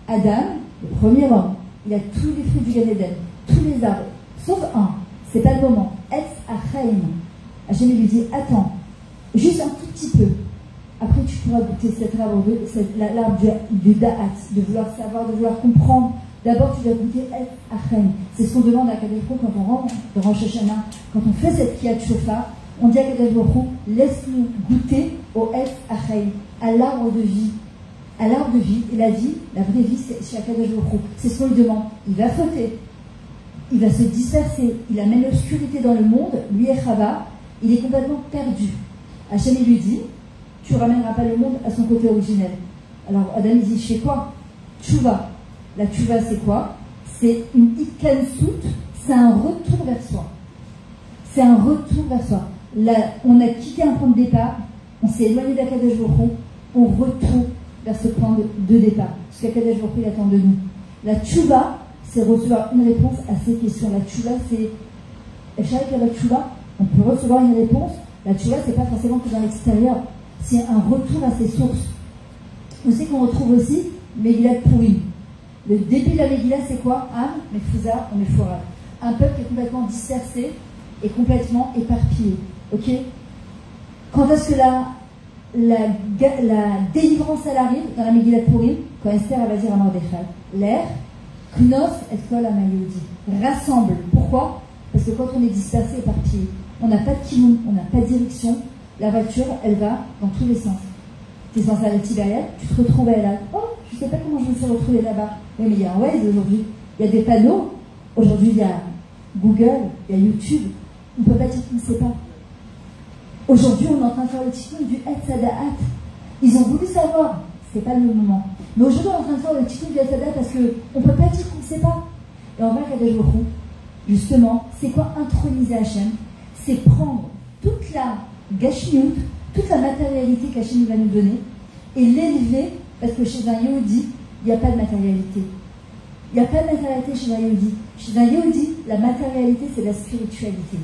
Adam, le premier homme, il a tous les fruits du Gan Eden, tous les arbres, sauf un. C'est pas le moment. Etz Achaim. Hachem lui dit, attends, juste un tout petit peu. Après tu pourras goûter l'arbre du Da'at, de vouloir savoir, de vouloir comprendre. D'abord tu dois goûter Etz Achaim. C'est ce qu'on demande à Kadosh Baruch Hu quand on rentre de Rosh Hashanah, quand on fait cette Kriyat Shofar. On dit à Kadosh Baruch Hu, laisse-nous goûter au Etz Achaim, à l'arbre de vie. À l'arbre de vie, il a dit, la vraie vie c'est chez Kadosh Baruch Hu. C'est ce qu'on lui demande. Il va fauter, il va se disperser, il amène l'obscurité dans le monde, lui et Chava, il est complètement perdu. Hachem lui dit, tu ne ramèneras pas le monde à son côté originel. Alors Adam il dit, je fais quoi? Tchouva. La tchouva c'est quoi? C'est une ikensut, c'est un retour vers soi. C'est un retour vers soi. Là, on a quitté un point de départ, on s'est éloigné d'Akadosh Baruch Hu, on retourne vers ce point de départ. Ce qu'Akadosh Baruch Hu attend de nous. La tchouva, c'est recevoir une réponse à ces questions. La tchouva, c'est... Et chaque fois, la tchouva, on peut recevoir une réponse. La tchouva, c'est pas forcément que dans l'extérieur. C'est un retour à ses sources. On sait qu'on retrouve aussi Megillat Purim. Le début de la Megillah, c'est quoi? Am, Mefouza, Mefoura. Un peuple qui est complètement dispersé et complètement éparpillé. Ok? Quand est-ce que la délivrance, elle arrive dans la Megillat Purim? Quand Esther, elle va dire à Mordechai, l'air, Knos et Kol Amayodi. Rassemble. Pourquoi? Parce que quand on est dispersé, éparpillé, on n'a pas de kimoun, on n'a pas de direction, la voiture, elle va dans tous les sens. Tu es censé aller à Tibériade, tu te retrouves à là. Oh, je ne sais pas comment je me suis retrouvée là-bas. Oui, mais il y a un Waze aujourd'hui. Il y a des panneaux. Aujourd'hui, il y a Google, il y a YouTube. On ne peut pas dire qu'on ne sait pas. Aujourd'hui, on est en train de faire le tikkun du Hetz-Hada'at. Ils ont voulu savoir. Ce n'est pas le moment. Mais aujourd'hui, on est en train de faire le tikkun du Hetz-Hada'at parce qu'on ne peut pas dire qu'on ne sait pas. Et en vrai, Kadosh Baruch Hu, justement, c'est quoi introniser Hachem? C'est prendre toute la gashmiut, toute la matérialité qu'Hachem va nous donner et l'élever, parce que chez un Yehudi, il n'y a pas de matérialité. Il n'y a pas de matérialité chez un Yehudi. Chez un Yehudi, la matérialité, c'est la spiritualité.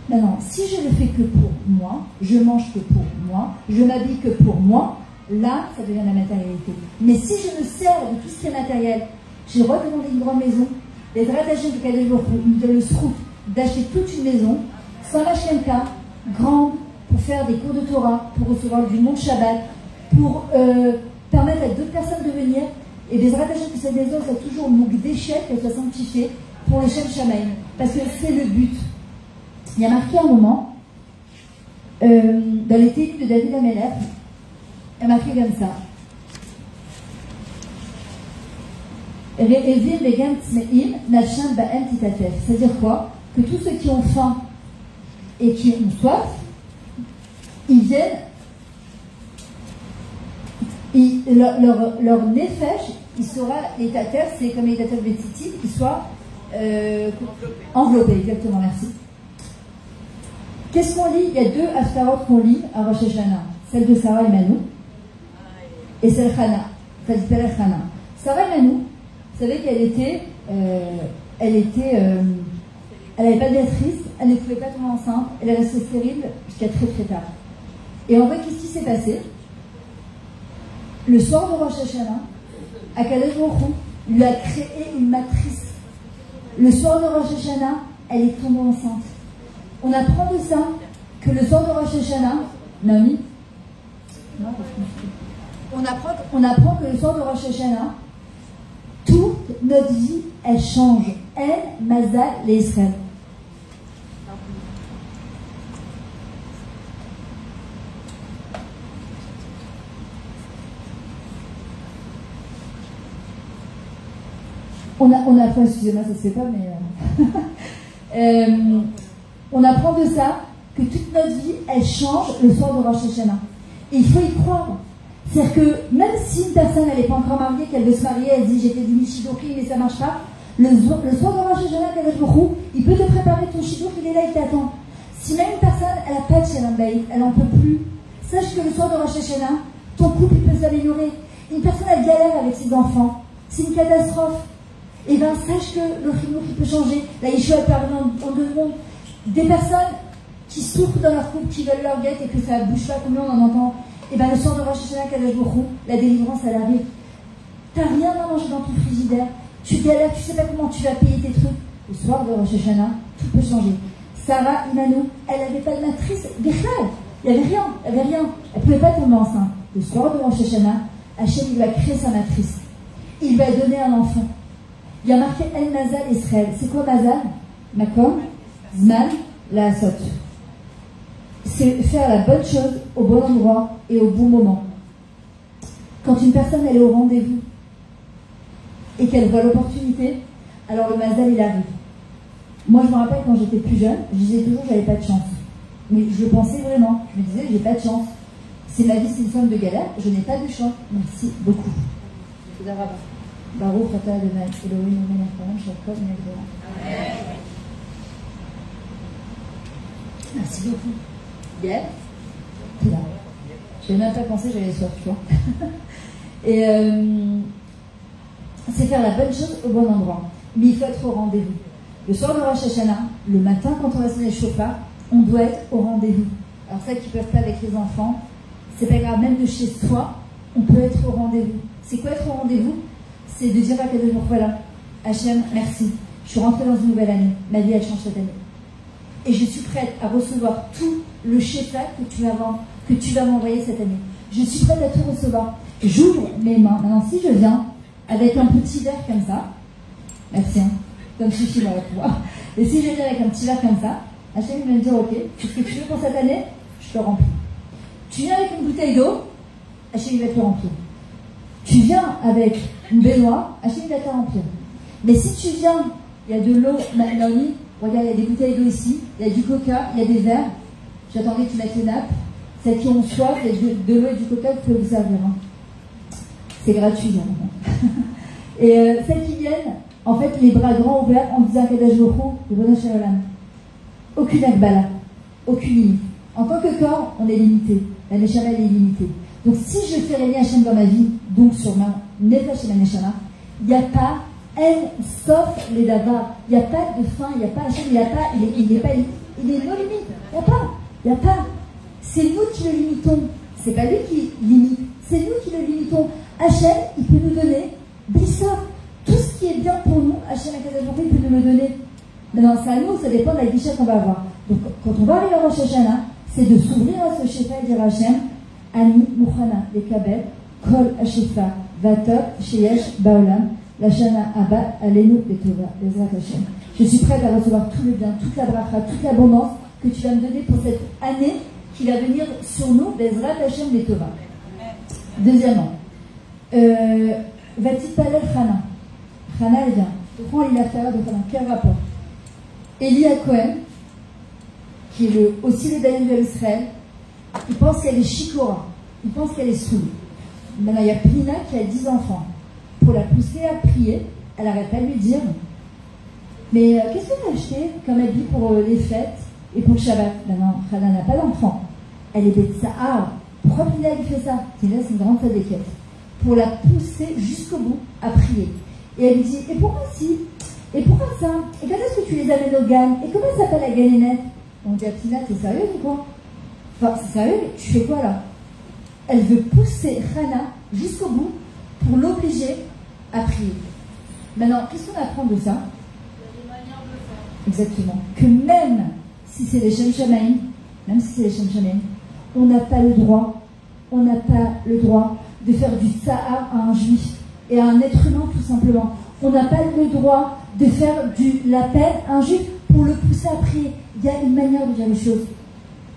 Maintenant, si je ne fais que pour moi, je mange que pour moi, je m'habille que pour moi, là, ça devient la matérialité. Mais si je me sers de tout ce qui est matériel, j'ai redemandé une grande maison, les rattachés de Kadosh Baruch Hu nous donnent le srout d'acheter toute une maison, sans la Shenka, grande, pour faire des cours de Torah, pour recevoir du monde Shabbat, pour permettre à d'autres personnes de venir, et des rattachés de cette maison, ça a toujours mouk d'échec, qu'elle soit sanctifiée pour les Shem Shamaim, parce que c'est le but. Il y a marqué un moment, dans les télis de David Amelech, il y a marqué comme ça. C'est-à-dire quoi? Que tous ceux qui ont faim et qui ont soif, ils viennent, leur nefesh, il sera, les tater, c'est comme les tater bétitis, ils soient enveloppés, exactement, merci. Qu'est-ce qu'on lit? Il y a deux Haftarot qu'on lit à Rosh Hashanah, celle de Sarah et Manou, et celle de Hana, celle de Hana. Sarah et Manou, vous savez qu'elle était, elle n'avait pas de maîtrise, elle ne pouvait pas tomber enceinte, elle est restée stérile jusqu'à très très tard. Et en vrai, qu'est-ce qui s'est passé? Le soir de Rosh Hashanah, Akadosh Baruch Hu lui a créé une matrice. Le soir de Rosh Hashanah, elle est tombée enceinte. On apprend de ça que le soir de Rosh Hashanah, Naomi, on apprend que le soir de Rosh Hashanah, toute notre vie, elle change. Elle, Mazal, les Israël. On apprend, excusez-moi, ça se fait pas, mais on apprend de ça que toute notre vie, elle change le soir de Rosh Hashanah. Et il faut y croire. C'est-à-dire que même si une personne n'est pas encore mariée, qu'elle veut se marier, elle dit j'ai fait du Mishidoki mais ça ne marche pas, le soir de Rosh Hashanah, il peut te préparer ton Shidouk, il est là, il t'attend. Si même une personne, elle n'a pas de Shalom Bayit, elle n'en peut plus, sache que le soir de Rosh Hashanah, ton couple il peut s'améliorer. Une personne, elle galère avec ses enfants. C'est une catastrophe. Et bien, sache que le chinour qui peut changer. La Yeshua peut arriver en 2 secondes. Des personnes qui souffrent dans leur couple, qui veulent leur guette et que ça ne bouge pas, combien on en entend. Et bien, le soir de Rosh Hashanah, Kadosh Baruch Hu, la délivrance, elle arrive. Tu n'as rien à manger dans ton frigidaire. Tu galères, tu ne sais pas comment tu vas payer tes trucs. Le soir de Rosh Hashanah, tout peut changer. Sarah Imano, elle n'avait pas de matrice. Bichlal, il n'y avait rien, elle n'avait rien. Elle ne pouvait pas tomber enceinte. Le soir de Rosh Hashanah, Hachem, il lui a créé sa matrice. Il lui a donné un enfant. Il y a marqué El Mazal Israël. C'est quoi Mazal? Makom, Zman, la Asot. C'est faire la bonne chose au bon endroit et au bon moment. Quand une personne elle est au rendez-vous et qu'elle voit l'opportunité, alors le Mazal il arrive. Moi je me rappelle quand j'étais plus jeune, je disais toujours j'avais pas de chance. Mais je le pensais vraiment. Je me disais j'ai pas de chance. C'est ma vie, c'est une somme de galère, je n'ai pas de choix. Merci beaucoup. Baruch atah Adonai Elohim melech haolam shekol melech. Merci beaucoup. Bien. Là. Je n'ai même pas pensé, j'allais soif, tu vois. Et c'est faire la bonne chose au bon endroit. Mais il faut être au rendez-vous. Le soir de Rosh Hashanah, le matin quand on va sonner le chauffard, on doit être au rendez-vous. Alors celles qui ne peuvent pas avec les enfants, c'est pas grave, même de chez soi, on peut être au rendez-vous. C'est quoi être au rendez-vous? C'est de dire à Kadosh Baruch Hu, voilà, Hachem, merci. Je suis rentrée dans une nouvelle année. Ma vie, elle change cette année. Et je suis prête à recevoir tout le shefa que tu vas m'envoyer cette année. Je suis prête à tout recevoir. J'ouvre mes mains. Maintenant, si je viens avec un petit verre comme ça, merci, hein, comme Chichi va pouvoir. Et si je viens avec un petit verre comme ça, Hachem va me dire, ok, tout ce que tu veux pour cette année, je te remplis. Tu viens avec une bouteille d'eau, Hachem va te remplir. Tu viens avec une baignoire, Hachem va te remplir. Mais si tu viens, il y a de l'eau, Naomi, regarde, il y a des bouteilles d'eau ici, il y a du coca, il y a des verres. J'attendais que tu mettes les nappes. Celles qui ont soif, il y a de l'eau et du coca, vous pouvez vous servir. Hein. C'est gratuit. Hein. Et celles qui viennent, en fait, les bras grands ouverts en disant Kadosh Baruch Hu, le bonheur Shalom. Aucune akbala, aucune limite. En tant que corps, on est limité. La neshama est limitée. Donc si je fais régner Hachem dans ma vie, donc sur ma nefesh et ma neshama, il n'y a pas elle, sauf les davars. Il n'y a pas de fin, il n'y a pas Hachem, il est nos limites. Il n'y a pas. C'est nous qui le limitons. C'est pas lui qui limite. C'est nous qui le limitons. Hachem, il peut nous donner Bissor. Tout ce qui est bien pour nous, Hachem il peut nous le donner. Maintenant, c'est à nous, ça dépend de la guichet qu'on va avoir. Donc, quand on va arriver à Rosh Hashanah, c'est de s'ouvrir à ce shefa et dire Hachem, Ani Mukhana, les Kabel, Kol Hashefa, Vatop, Sheyesh, Baolam, la Shana Abba, Alenu, et Tova, Bezrat Hachem. Je suis prête à recevoir tout le bien, toute la bracha, toute l'abondance que tu vas me donner pour cette année qui va venir sur nous, Bezrat Hachem, et Tova. Deuxièmement, va-t-il parler Chana? Chana, elle vient. Prends l'affaire de Chana. Quel rapport? Elia Cohen, qui est aussi le Dayan de Israël, il pense qu'elle est Shikora, il pense qu'elle est saoule. Maintenant, il y a Pina qui a 10 enfants. Pour la pousser à prier, elle n'arrête pas de lui dire mais qu'est-ce que tu as acheté comme habit pour les fêtes et pour le Shabbat? Maintenant, Chana n'a pas d'enfant. Elle est Betsahar. Pourquoi Pina lui fait ça? C'est une grande sadéquette. Pour la pousser jusqu'au bout à prier. Et elle lui dit et pourquoi si? Et pourquoi ça? Et quand est-ce que tu les amènes au GAN? Et comment s'appelle la galinette? On dit à Pina, t'es sérieux ou quoi? Enfin, c'est sérieux, mais tu fais quoi là? Elle veut pousser Chana jusqu'au bout pour l'obliger à prier. Maintenant, qu'est-ce qu'on apprend de ça? Il y a des manières de faire. Exactement. Que même si c'est les Shem Shamaim, on n'a pas le droit de faire du Sahar à un juif et à un être humain tout simplement. On n'a pas le droit de faire la peine à un juif pour le pousser à prier. Il y a une manière de dire les choses.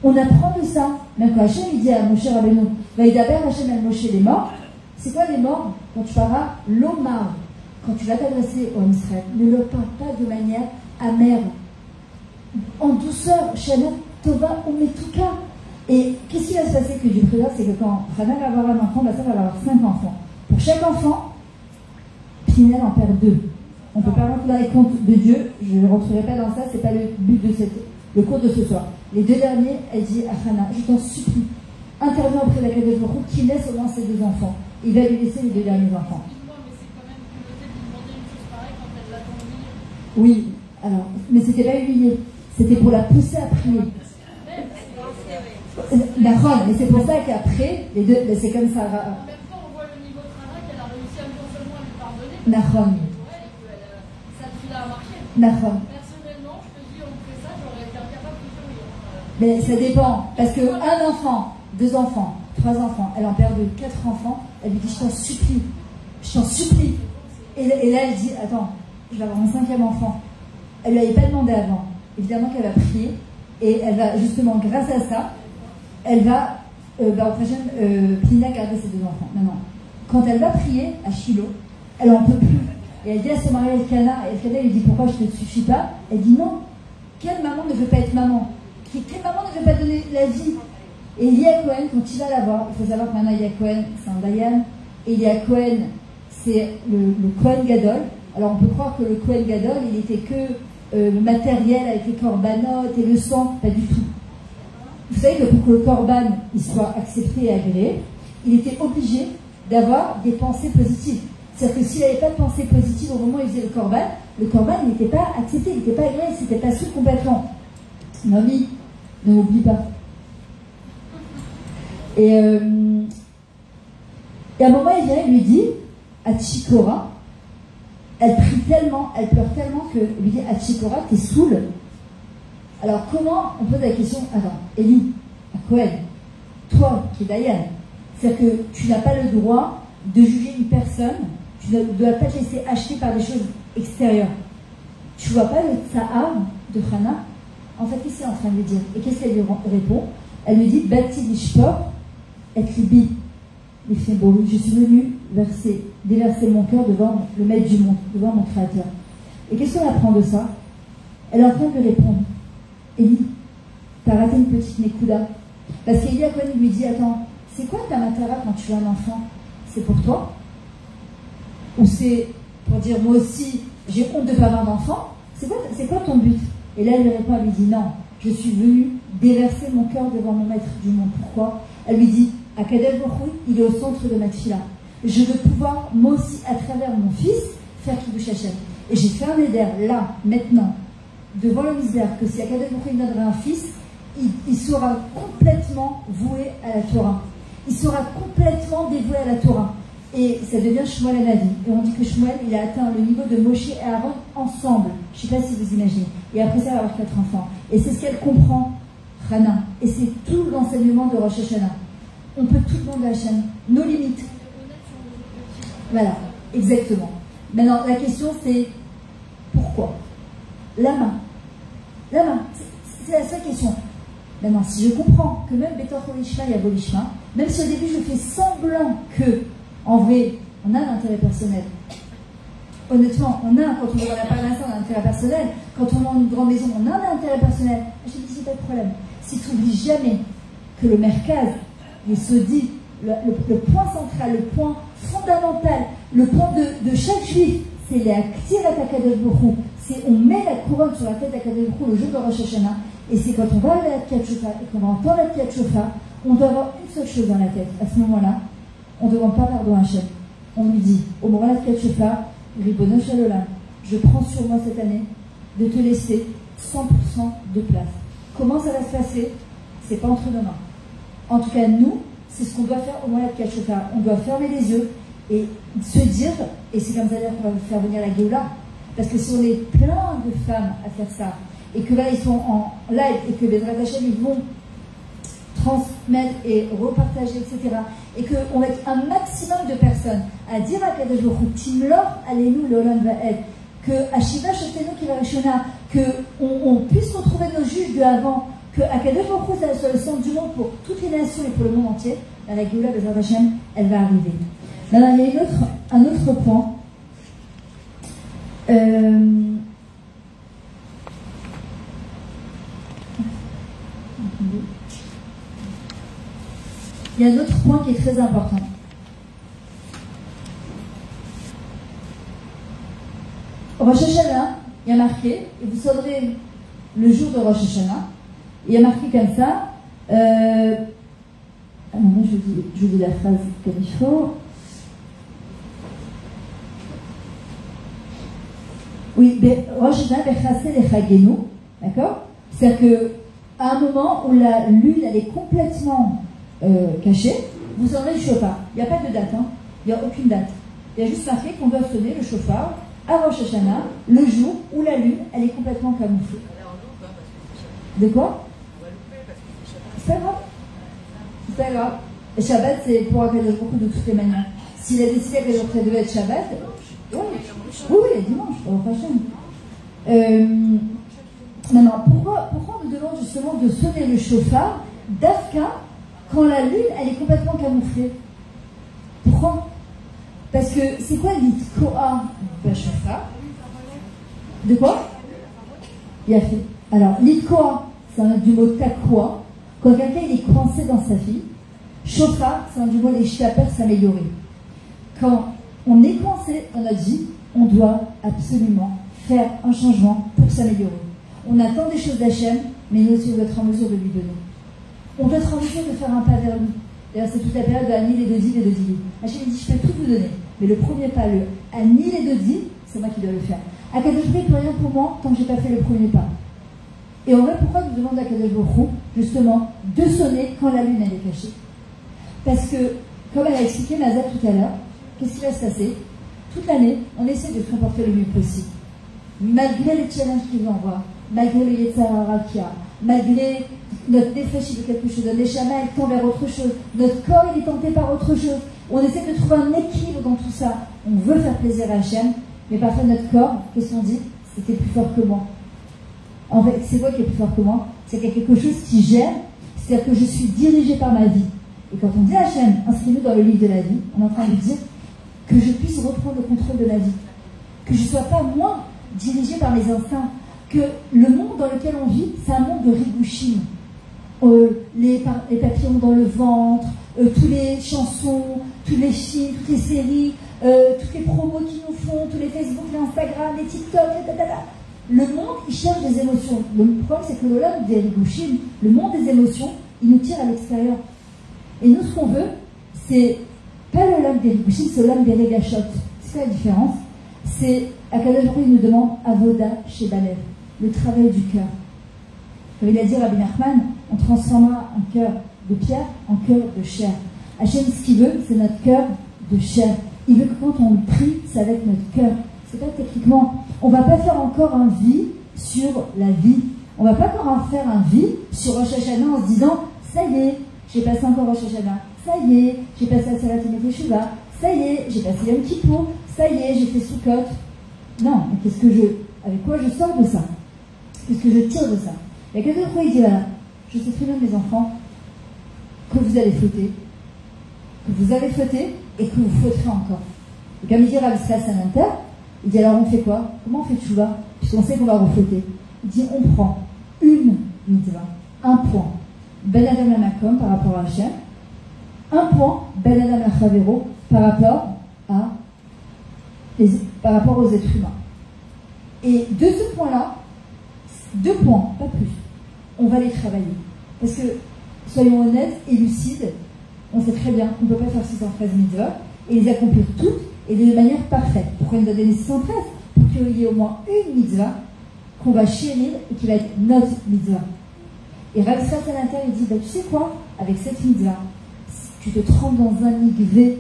On apprend de ça. Même quand Hachem il dit à Moshe Rabbeinu, Vaïdaber Hachem al Moshe les morts. C'est quoi les morts? Quand tu parleras l'omar, quand tu vas t'adresser au Israël, ne le parle pas de manière amère. En douceur, Shana Tova Umetuka. Et qu'est-ce qui va se passer que Dieu préserve? C'est que quand Chana va avoir un enfant, ça va avoir 5 enfants. Pour chaque enfant, Pinel en perd 2. On ne peut pas rentrer dans les comptes de Dieu. Je ne rentrerai pas dans ça, c'est pas le but de cette le cours de ce soir. Les 2 derniers, elle dit à Hana, je t'en supplie, interviens auprès d'Akadosh Baruch Hu qui laisse au moins ses 2 enfants. Il va lui laisser les 2 derniers enfants. Oui, alors, mais c'était pas humilié, c'était pour la pousser à prier. D'accord, mais c'est pour ça qu'après, les 2, mais c'est comme ça. En même temps, on voit le niveau de travail qu'elle a réussi à non seulement à lui pardonner, D'accord. cette fille-là a marché. D'accord. Personnellement, je te dis, on fait ça, j'aurais été incapable de faire. Mais ça dépend, parce que un enfant, 2 enfants, 3 enfants, elle en perd 4 enfants, elle lui dit, je t'en supplie. Et là, elle dit, attends, je vais avoir mon 5e enfant. Elle ne lui avait pas demandé avant. Évidemment qu'elle va prier, et elle va, justement, grâce à ça, elle va, au prochain, Pina garder ses 2 enfants. Maintenant, quand elle va prier à Shiloh, elle n'en peut plus. Et elle dit à son mari Elkana, et Elkana lui dit, pourquoi je ne te suffis pas? Elle dit, non, quelle maman ne veut pas être maman? Quelle maman ne veut pas donner la vie? Et Elia Cohen, quand il va la voir, il faut savoir que maintenant Elia Cohen, c'est un Dayan, et Elia Cohen, c'est le Cohen Gadol. Alors on peut croire que le Cohen Gadol, il était que matériel avec les corbanotes et le sang, pas du tout. Vous savez que pour que le corban il soit accepté et agréé, il était obligé d'avoir des pensées positives. C'est-à-dire que s'il n'avait pas de pensée positive au moment où il faisait le corban il n'était pas accepté, il n'était pas agréé, il n'était pas su complètement. Mamie, ne m'oublie pas. Et à un moment, il vient et lui dit à Tchikora, elle prie tellement, elle pleure tellement que lui dit à Tchikora, t'es saoule. Alors comment on pose la question, attends, Élie, à Cohen, toi qui es Dayan, c'est-à-dire que tu n'as pas le droit de juger une personne, tu ne dois pas te laisser acheter par des choses extérieures. Tu vois pas le tsahar de Hana? En fait, qu'est-ce qu'elle est en train de lui dire? Et qu'est-ce qu'elle lui répond? Elle lui dit, Bati lishpor et libi. Je suis venue déverser mon cœur devant le maître du monde, devant mon créateur. Et qu'est-ce qu'on apprend de ça? Elle est en train de lui répondre, Élie, t'as raté une petite Nekuda. Parce qu'Élie a connu, lui dit, attends, c'est quoi ta matara quand tu as un enfant? C'est pour toi? Ou c'est pour dire, moi aussi, j'ai honte de ne pas avoir d'enfant? C'est quoi ton but? Et là, elle lui répond, elle lui dit, non, je suis venue déverser mon cœur devant mon maître du monde. Pourquoi? Elle lui dit, Akadosh Baruch Hu, il est au centre de ma tefila. Je veux pouvoir, moi aussi, à travers mon fils, faire Kiddush Hashem. Et j'ai fait un éder, là, maintenant, devant le misère, que si Akadosh Baruch Hu donnerait un fils, il sera complètement voué à la Torah. Il sera complètement dévoué à la Torah. Et ça devient Shmuel Hanavi. Et on dit que Shmuel, il a atteint le niveau de Moshe et Aaron ensemble. Je ne sais pas si vous imaginez. Et après ça, il va avoir 4 enfants. Et c'est ce qu'elle comprend, Hana. Et c'est tout l'enseignement de Rosh Hashanah. On peut tout demander à Hachem. Nos limites. Voilà, exactement. Maintenant, la question c'est pourquoi? La main. C'est la seule question. Maintenant, si je comprends que même Betor Holishma, il y a Bolishma, même si au début je fais semblant que, en vrai, on a un intérêt personnel. Honnêtement, quand on va à la parnassa, on a un intérêt personnel. Quand on est dans une grande maison, on a un intérêt personnel. Je dis, c'est pas de problème. Si tu n'oublies jamais que le merkaz, les sodis, le point central, le point fondamental, le point de chaque juif, c'est les aktirat Akadosh Baruch Hu. C'est on met la couronne sur la tête d'Akadosh Baruch Hu le jour de Rosh Hashanah. Et c'est quand on va à la Tkiat Shofar et qu'on va entendre la Tkiat Shofar, on doit avoir une seule chose dans la tête. À ce moment-là, on ne demande pas pardon à Hachem. On lui dit, au moment de la Tkiat Shofar, Ribono Shel Olam, je prends sur moi cette année de te laisser 100% de place. Comment ça va se passer? C'est pas entre nos mains. En tout cas, nous, c'est ce qu'on doit faire au moment de la Tkiat Shofar. On doit fermer les yeux et se dire, et c'est comme ça d'ailleurs qu'on va faire venir la Géoula, parce que si on est plein de femmes à faire ça, et que là ils sont en live, et que les Radachim ils vont transmettre et repartager, etc., et qu'on va être un maximum de personnes à dire à Kadosh Baruch Hu, Timlor, Alenu, Leolam Va'ed, que Ashiva Shotenu Kirashona, qu'on puisse retrouver nos juges de avant, que Akadosh Baruch Hu soit le centre du monde pour toutes les nations et pour le monde entier, la Géoula des Radachim, elle va arriver. Maintenant, il y a un autre point. Il y a un autre point qui est très important. Rosh Hashanah, il y a marqué, et vous saurez le jour de Rosh Hashanah. Il y a marqué comme ça. Ah non, moi je dis la phrase comme il faut. Oui, Rosh Hashanah bechasé lechagenu, d'accord? C'est-à-dire qu'à un moment où la lune elle est complètement cachée, vous enlevez le chauffard. Il n'y a pas de date, hein. Il n'y a aucune date. Il y a juste marqué qu'on doit sonner le chauffard à Rosh Hashanah, le jour où la lune elle est complètement camouflée. De quoi? C'est pas grave. C'est pas grave. Et Shabbat, c'est pour Akadosh Baruch Hu de toutes les manières. S'il a décidé que ça devait être Shabbat, oui, dimanche, au prochain. Maintenant, pourquoi on nous demande justement de sonner le chauffard d'Afka quand la lune, elle est complètement camouflée? Pourquoi? Parce que c'est quoi l'itkoa b'chauffard? De quoi? Il a fait. Alors, l'itkoa, c'est un du mot takwa. Quand quelqu'un est coincé dans sa vie, chauffard, c'est un du mot les chapeurs s'améliorer. Quand on est coincé dans notre vie, on doit absolument faire un changement pour s'améliorer. On attend des choses d'Hachem, mais nous aussi on doit être en mesure de lui donner. On doit être en mesure de faire un pas vers lui. D'ailleurs, c'est toute la période de Anil et de Dil et de Dili. Hachem dit, je peux tout vous donner, mais le premier pas, le Anil et de Dil, c'est moi qui dois le faire. Akadosh Baruch Hu ne peut rien pour moi tant que je n'ai pas fait le premier pas. Et en vrai, pourquoi nous demande à Akadosh Baruch Hu, justement, de sonner quand la lune elle est cachée? Parce que, comme elle a expliqué Mazat tout à l'heure, qu'est-ce qui va se passer? Toute l'année, on essaie de se comporter le mieux possible. Malgré les challenges qu'il envoie, malgré le Yetzirah qu'il y a, malgré notre défraîchi de quelque chose, notre échama elle tend vers autre chose, notre corps il est tenté par autre chose. On essaie de trouver un équilibre dans tout ça. On veut faire plaisir à Hachem, mais parfois notre corps, qu'est-ce qu'on dit? C'était plus fort que moi. En fait, c'est quoi qui est plus fort que moi? C'est qu'il y a quelque chose qui gère, c'est-à-dire que je suis dirigé par ma vie. Et quand on dit à Hachem, inscris-nous dans le livre de la vie, on est en train de dire que je puisse reprendre le contrôle de ma vie. Que je ne sois pas, moi, dirigé par mes instincts. Que le monde dans lequel on vit, c'est un monde de rigouchim. Les papillons dans le ventre, toutes les chansons, tous les films, toutes les séries, toutes les promos qu'ils nous font, tous les Facebook, les Instagram, les TikTok, Le monde, il cherche des émotions. Le problème, c'est que l'Olam des rigouchim, le monde des émotions, il nous tire à l'extérieur. Et nous, ce qu'on veut, c'est pas l'Olam des rigouchim, c'est l'Olam des régachot. C'est quoi la différence? C'est, à quel jour il nous demande Avoda chez Balev, le travail du cœur. Comme il a dit Rabbi Nachman, on transformera un cœur de pierre en cœur de chair. Hachem, ce qu'il veut, c'est notre cœur de chair. Il veut que quand on prie, c'est avec notre cœur. C'est pas techniquement. On va pas faire encore un vie sur la vie. On va pas encore faire un vie sur Rosh Hashanah en se disant, ça y est, j'ai passé encore Rosh Hashanah. Ça y est, j'ai passé la Salat Teshuva. Ça y est, j'ai passé Yom Kippour. Ça y est, j'ai fait Sukkot. Non, mais avec quoi je sors de ça? Qu'est-ce que je tire de ça? Il y a quelqu'un qui dit, voilà, je sais très bien, mes enfants, que vous allez fauter, que vous avez fauté et que vous fauterez encore. Et comme il dit Rav Israël Salanter, il dit alors on fait quoi? Comment on fait tchouva? Puisqu'on sait qu'on va refauter. Il dit on prend une mitzvah, un point, ben adam lamakom par rapport à Hachem, un point, ben adam lachavero par rapport aux êtres humains. Et de ce point-là, 2 points, pas plus, on va les travailler. Parce que, soyons honnêtes et lucides, on sait très bien qu'on ne peut pas faire 613 mitzvot et les accomplir toutes et de manière parfaite. Pourquoi il nous a donné 613? Pour qu'il y ait au moins une mitzvah qu'on va chérir et qui va être notre mitzvah. Et Rav Israël Salanter, il dit, bah, tu sais quoi? Avec cette mitzvah, tu te trempes dans un mikvé.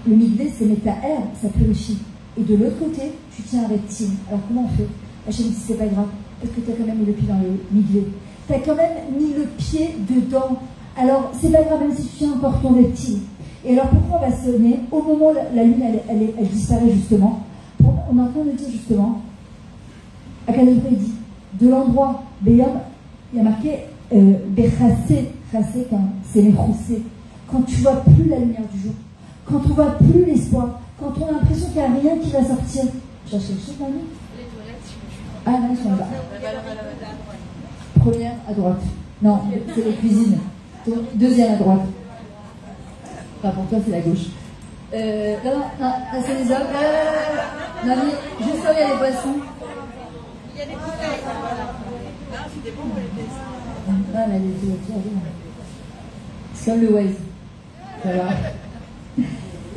Le mikvé, c'est métaher, ça purifie. Et de l'autre côté, tu tiens un reptile. Alors comment on fait? Hachem dit, c'est pas grave, parce que tu as quand même mis le pied dans le mikvé. Tu as quand même mis le pied dedans. Alors, c'est pas grave, même si tu tiens encore ton reptile. Et alors, pourquoi on va sonner au moment où la lune, elle disparaît justement? On est en train de dire justement, à Akadosh Baruch Hu dit, de l'endroit, Beyom, il y a marqué, Bechasé, c'est Mechoussé. Quand tu vois plus la lumière du jour, quand on voit plus l'espoir, quand on a l'impression qu'il n'y a rien qui va sortir. Cherchez le chiffre, mamie? Les toilettes, Ah non, ils sont là. Première à droite. Non, c'est les cuisines. Deuxième à droite. Enfin, pour toi, c'est la gauche. Non, là, c'est les hommes. Non, mais juste là, il y a les boissons. Il y a des bouteilles. dépend où elle était. Ah, elle était c'est comme le Waze. Voilà.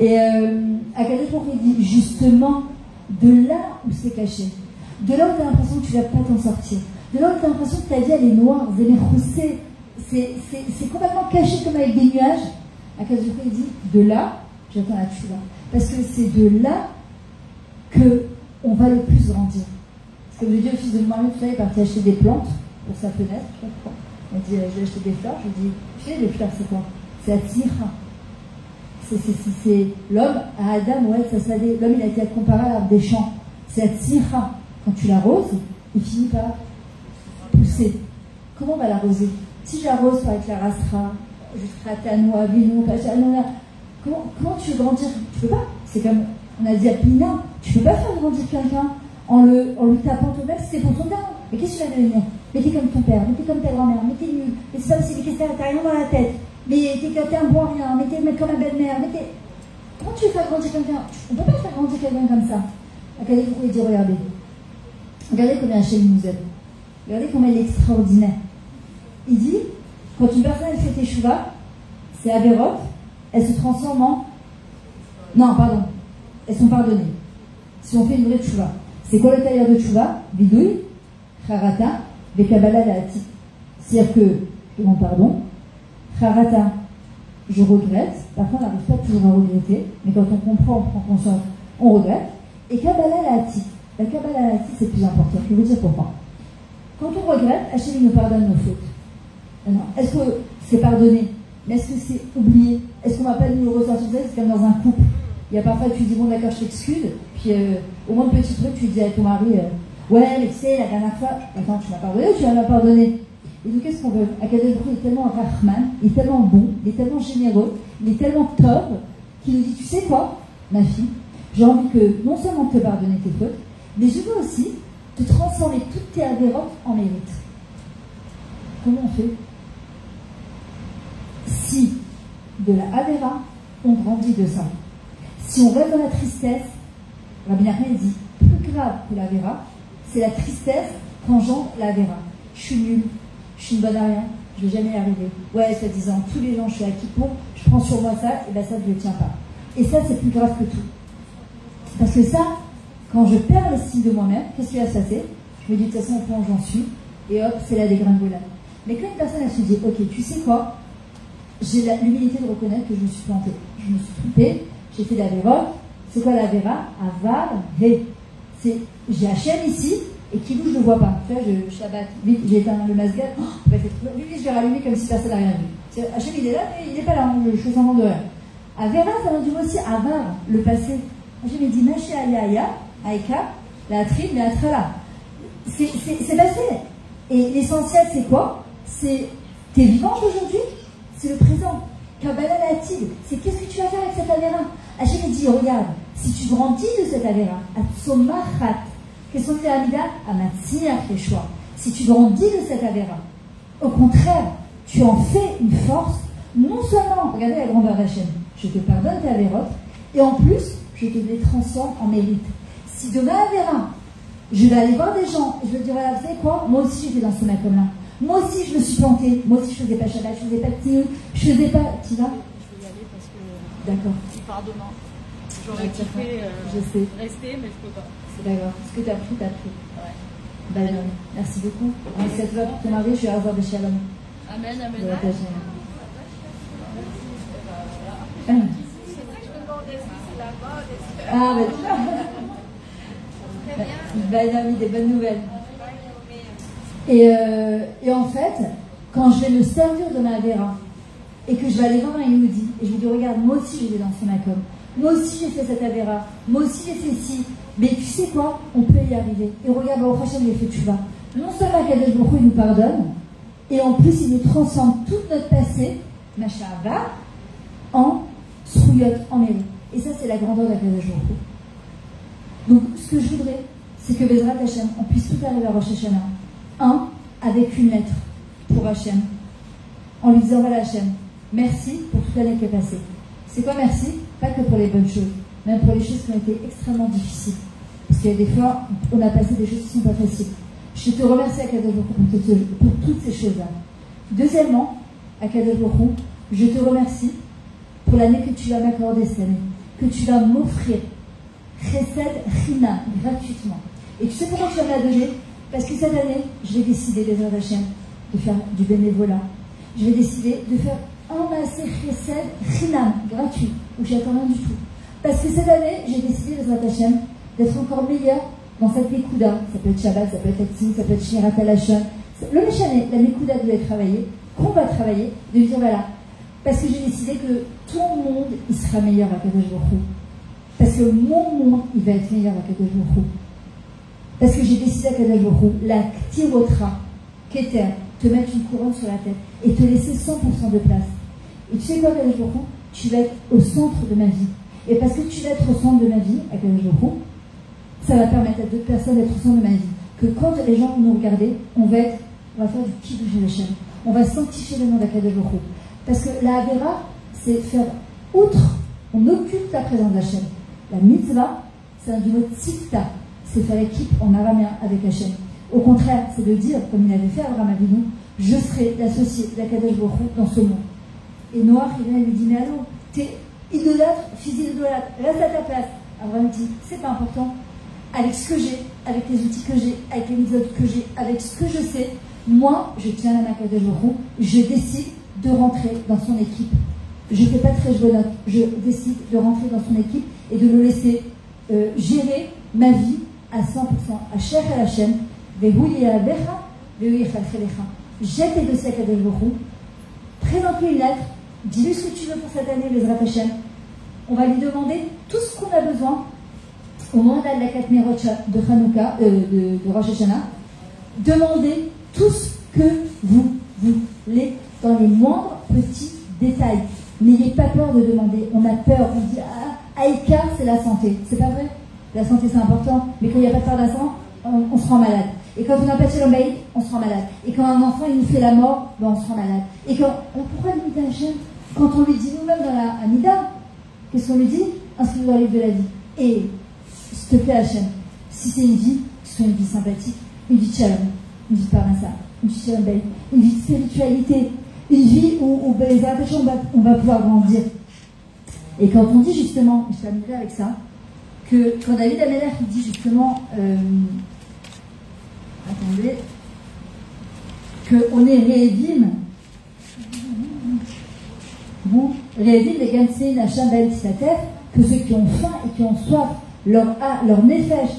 Et Akadosh Baruch Hu dit justement de là où c'est caché, de là où tu as l'impression que tu ne vas pas t'en sortir, de là où tu as l'impression que ta vie elle est noire, c'est complètement caché comme avec des nuages. Akadosh Baruch Hu dit de là, j'attends la tchouva. Parce que c'est de là qu'on va le plus grandir. Parce que j'ai dit au fils de mon mari, il est parti acheter des plantes pour sa fenêtre, je crois. Il m'a dit, je vais acheter des fleurs. Je lui ai dit, tu sais, les fleurs, c'est quoi? C'est la tzira. C'est l'homme, à Adam, ouais, l'homme, il a été comparé à l'arbre des champs. C'est la tzira. Quand tu l'arroses, il finit par pousser. Comment on va l'arroser? Si je l'arrose par avec la rastra, jusqu'à Tanoa, Vino, Pachanona, comment tu veux grandir? Tu peux pas. C'est comme, on a dit à Pina, tu peux pas faire grandir quelqu'un en lui tapant ton œuf, c'est pour ton bien. Mais qu'est-ce que tu vas devenir? Mais t'es comme ton père, mais t'es comme ta grand-mère, mais t'es nul, mais c'est pas possible, mais qu'est-ce que t'as rien dans la tête, mais t'es un bon rien, mais t'es comme la belle-mère, mais t'es... Comment tu veux faire grandir quelqu'un? On peut pas faire grandir quelqu'un comme ça. Regardez pourquoi il dit, regardez combien Hachem nous aide. Regardez combien il est extraordinaire. Il dit, quand une personne elle fait teshuva, c'est Averot, elle se transforme en... Non, pardon, elles sont pardonnées. Si on fait une vraie teshuva. C'est quoi le tailleur de teshuva? Bidouille, Harata, Bekabala Laati. C'est-à-dire que je demande pardon. Harata, je regrette. Parfois, on n'arrive pas toujours à regretter, mais quand on comprend, on prend conscience, on regrette. Et Kabbalah Laati. La Kabbalah Laati, c'est plus important. Je vais vous dire pourquoi. Quand on regrette, Hachem nous pardonne nos fautes. Alors, est-ce que c'est pardonné? Mais est-ce que c'est oublié? Est-ce qu'on ne va pas nous ressortir ça? C'est comme dans un couple. Il y a parfois, tu dis, bon, d'accord, je t'excuse. Puis, au moins, petit truc, tu dis à ton mari, ouais, mais tu sais, la dernière fois, attends, tu m'as pardonné ou tu m'as pardonné? Et donc, qu'est-ce qu'on veut? Akadosh Baruch Hu est tellement Rahman, il est tellement bon, il est tellement généreux, il est tellement top, qu'il nous dit, tu sais quoi, ma fille, j'ai envie que non seulement te pardonner tes fautes, mais je veux aussi te transformer toutes tes avérotes en mérite. Comment on fait? Si de la avéra, on grandit de ça. Si on reste dans la tristesse, Rabbi Nachman dit, plus grave que l'avéra, c'est la tristesse qu'engendre l'avéra. Je suis nulle, je suis une bonne à rien, je ne vais jamais y arriver. Ouais, soi-disant, tous les gens, je suis à Kippour, je prends sur moi ça, et bien ça, je ne le tiens pas. Et ça, c'est plus grave que tout. Parce que ça, quand je perds l'estime de moi-même, qu'est-ce qui va se passer? Je me dis, de toute façon, au point où j'en suis, et hop, c'est la dégringolade. Mais quand une personne, elle se dit, ok, tu sais quoi? J'ai l'humilité de reconnaître que je me suis plantée. Je me suis trompée, j'ai fait l'avéra. C'est quoi l'avéra? Avar, He. J'ai Hachem ici, et qui nous, je ne le vois pas. Tu vois, Shabbat, vite, j'ai éteint le masgal, vite, je vais rallumer comme si personne n'a rien vu. Hachem, il est là, mais il n'est pas là, je fais semblant de rien. Avera, ça veut dire aussi Avar, le passé. Hachem, il dit, Maché Aya, Aïka, la trib, la trala. C'est passé. Et l'essentiel, c'est quoi? C'est, t'es vivant aujourd'hui? C'est le présent. Kabbalah Latil, c'est qu'est-ce que tu vas faire avec cette Avera? Hachem dit, regarde, si tu grandis de cette Avera, Atsomachat, qu'est-ce qu'on fait à Amida? Amatzir, tes choix. Si tu grandis de cette Avera, au contraire, tu en fais une force, non seulement, regardez la grandeur d'Hachem, je te pardonne tes Averot, et en plus, je te les transforme en mérite. Si demain Avera, je vais aller voir des gens, et je vais dire, voilà, vous savez quoi? Moi aussi, j'étais dans ce machin-là. Moi aussi, je me suis plantée. Moi aussi, je faisais pas Shabbat, je faisais pas de je faisais pas. Tu vas? Je vais y aller parce que. D'accord. Il part demain. J'aurais kiffé rester, mais je peux pas. C'est d'accord. Ce que tu as pris, t'as pris. Ouais. Ben, merci beaucoup. Merci à toi pour ton mari. Je suis à revoir de Shalom. Amen, amen. De la tâche. Ah, ben, des bonnes nouvelles. Et en fait, quand je vais me servir de ma Avera et que je vais aller voir un Yehudi et je lui dis, regarde, moi aussi j'étais dans ce makom, moi aussi j'ai fait cette Avera, moi aussi j'ai fait ci, mais tu sais quoi, on peut y arriver. Et regarde, au prochain, il fait Tchouva. Non seulement Kadosh Baruch Hu nous pardonne, et en plus il nous transforme tout notre passé, Masha'ava, en Srouyot, en mérite. Et ça, c'est la grandeur de la Kadosh Baruch Hu. Donc, ce que je voudrais, c'est que Bezrat Hashem, on puisse tout arriver à Rosh Hashanah. Avec une lettre pour Hachem, en lui disant, voilà Hachem, merci pour toute l'année qui est passée. C'est quoi merci? Pas que pour les bonnes choses, même pour les choses qui ont été extrêmement difficiles. Parce qu'il y a des fois, on a passé des choses qui ne sont pas faciles. Je te remercie, Akadosh Baruch Hu, pour toutes ces choses-là. Deuxièmement, Akadosh Baruch Hu, je te remercie pour l'année que tu vas m'accorder cette année, que tu vas m'offrir. Chesed China, gratuitement. Et tu sais pourquoi tu vas me la donner? Parce que cette année, je vais décider, les Hachem, de faire du bénévolat. Je vais décider de faire un massé Chesed China, gratuit, où j'attends rien du tout. Parce que cette année, j'ai décidé, les Hachem, d'être encore meilleur dans cette Nekuda. Ça peut être Shabbat, ça peut être Tzim, ça peut être Shmirat Halashon. Le Méchané, la Nekuda doit être travaillée, qu'on va travailler, de dire voilà. Parce que j'ai décidé que ton monde, il sera meilleur à Kadosh Baruch Hu. Parce que mon monde, il va être meilleur à Kadosh Baruch Hu. Parce que j'ai décidé à Kadosh Baruch Hu, la Ktirotra, Keter, te mettre une couronne sur la tête et te laisser 100% de place. Et tu sais quoi, Kadosh Baruch Hu? Tu vas être au centre de ma vie. Et parce que tu vas être au centre de ma vie, à Kadosh Baruch Hu, ça va permettre à d'autres personnes d'être au centre de ma vie. Que quand les gens vont nous regarder, on va faire du kiddush Hashem. On va sanctifier le nom d'Akadosh Baruch Hu. Parce que la Avera, c'est faire outre, on occupe la présence d'Hachem. La mitzvah, c'est du mot tzivta, c'est faire équipe en araméen avec Hachem. Au contraire, c'est de dire, comme il avait fait Abraham Avinu, je serai l'associé d'Akadosh Baruch Hu dans ce monde. Et Noach, il vient et lui dit, mais allô, t'es idolâtre, fils d'idolâtre, reste à ta place. Abraham dit, c'est pas important. Avec ce que j'ai, avec les outils que j'ai, avec les mitzvot que j'ai, avec ce que je sais, moi, je tiens la main à Akadosh Baruch Hu, je décide de rentrer dans son équipe. Je ne fais pas très journal, je décide de rentrer dans son équipe et de le laisser gérer ma vie à 100%. Asher el Hashem, vehu ye'avecha, vehu yechalchelecha. Jette tes dossiers à Kadosh Baruch Hu, présente-lui une lettre, dis-lui ce que tu veux pour cette année, Bezrat Hashem. On va lui demander tout ce qu'on a besoin au moment de la Katmerot de Hanouka, de Rosh Hashanah. Demandez tout ce que vous voulez dans les moindres petits détails. N'ayez pas peur de demander. On a peur, on dit Aïkar, c'est la santé. C'est pas vrai. La santé c'est important, mais quand il n'y a pas de peur de la santé, on se rend malade. Et quand on n'a pas de Shalom Bayit, on se rend malade. Et quand un enfant il nous fait la mort, ben on se rend malade. Et quand pourquoi limiter Hachem? Quand on lui dit nous-mêmes dans la Amida, qu'est-ce qu'on lui dit? Inscris-vous dans le livre de la vie. Et s'il te plaît Hachem, si c'est une vie, que ce soit une vie sympathique, une vie de Shalom, une vie de Parnassa, une vie de Shalom Bayit, une vie de spiritualité, une vie où on va pouvoir grandir. Et quand on dit justement, je terminerai avec ça, que quand David Améler dit justement, attendez, qu'on est Réévim, bon, Réévim, les Gansein, Hacham, Bael, Titater, que ceux qui ont faim et qui ont soif, leur nefesh,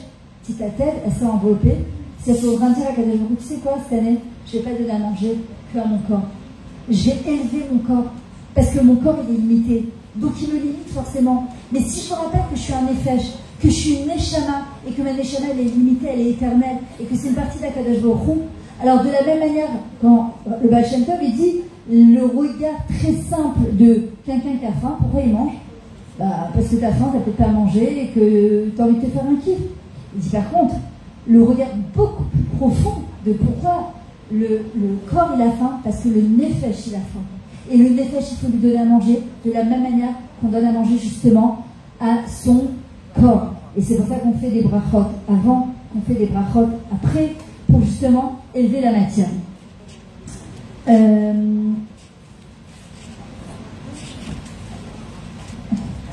Titater, elle s'est enveloppée, c'est pour grandir à Kadosh Baruch Hu. Tu sais quoi, cette année, je n'ai pas donné à manger que à mon corps. J'ai élevé mon corps, parce que mon corps il est limité, donc il me limite forcément. Mais si je me rappelle que je suis un nefesh, que je suis une neshama, et que ma neshama elle est limitée, elle est éternelle, et que c'est une partie d'Akadosh Baruch Hu, alors de la même manière, quand le Baal Shem Tov il dit le regard très simple de quelqu'un qui a faim, pourquoi il mange? Bah, parce que tu as faim, tu n'as peut-être pas à manger, et que tu as envie de te faire un kiff. Il dit par contre, le regard beaucoup plus profond de pourquoi le corps il a faim, parce que le nefesh il a faim. Et le nefesh il faut lui donner à manger de la même manière qu'on donne à manger justement à son corps. Et c'est pour ça qu'on fait des brachot avant, qu'on fait des brachot après, pour justement élever la matière.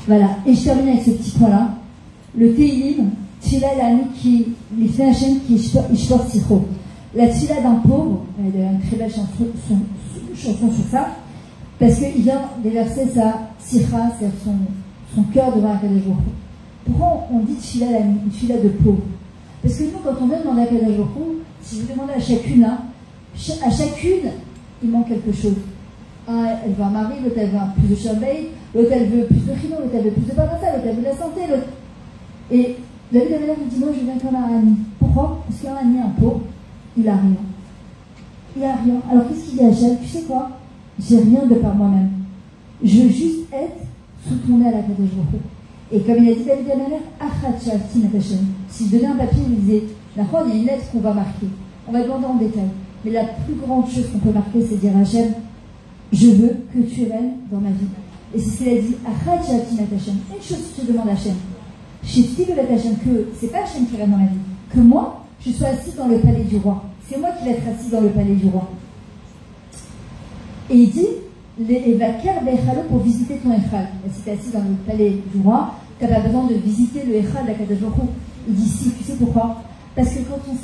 Voilà, et je termine avec ce petit point-là. Le Teilim, Tfila l'ami qui, les fait Hachem qui Ishtor Sicho. La Tfila d'un pauvre, il y a une très belle chanson sur ça, parce qu'il vient déverser sa Sicha, c'est-à-dire son cœur devant Akadosh Baruch Hu. Pourquoi on dit Tfila l'ami, une Tfila de pauvre? Parce que nous, quand on vient demander à Akadosh Baruch Hu, si vous demandez à chacune là, à chacune, il manque quelque chose. Elle veut un mari, l'autre elle veut plus de Shabbat, l'autre elle veut plus de chino, l'autre elle veut plus de parnassa, l'autre elle veut de la santé, l'autre. Et David Améler me dit moi je viens comme un ami. Pourquoi? Parce qu'un ami, un pauvre, il a rien. Il a rien. Alors qu'est-ce qu'il dit à Hachem? Tu sais quoi? J'ai rien de par moi-même. Je veux juste être sous ton aile à Kadosh Baruch Hu. Et comme il a dit David Améler, Achat Shalti Natachem. S'il donnait un papier, il disait d'accord, il y a une lettre qu'on va marquer. On va demander en détail. Mais la plus grande chose qu'on peut marquer, c'est dire à Hachem, je veux que tu règnes dans ma vie. Et c'est ce qu'il a dit, Achat Shalti Natachem. Une chose que je demande à Hachem. Shifti de Hachem, que c'est pas Hachem qui règne dans ma vie. Que moi, je sois assise dans le palais du roi. C'est moi qui vais être assise dans le palais du roi. Et il dit, pour visiter ton Echal. Si tu es assis dans le palais du roi, tu n'as pas besoin de visiter le Echal d'Akadosh Baruch Hu. Il dit si, tu sais pourquoi? Parce que quand on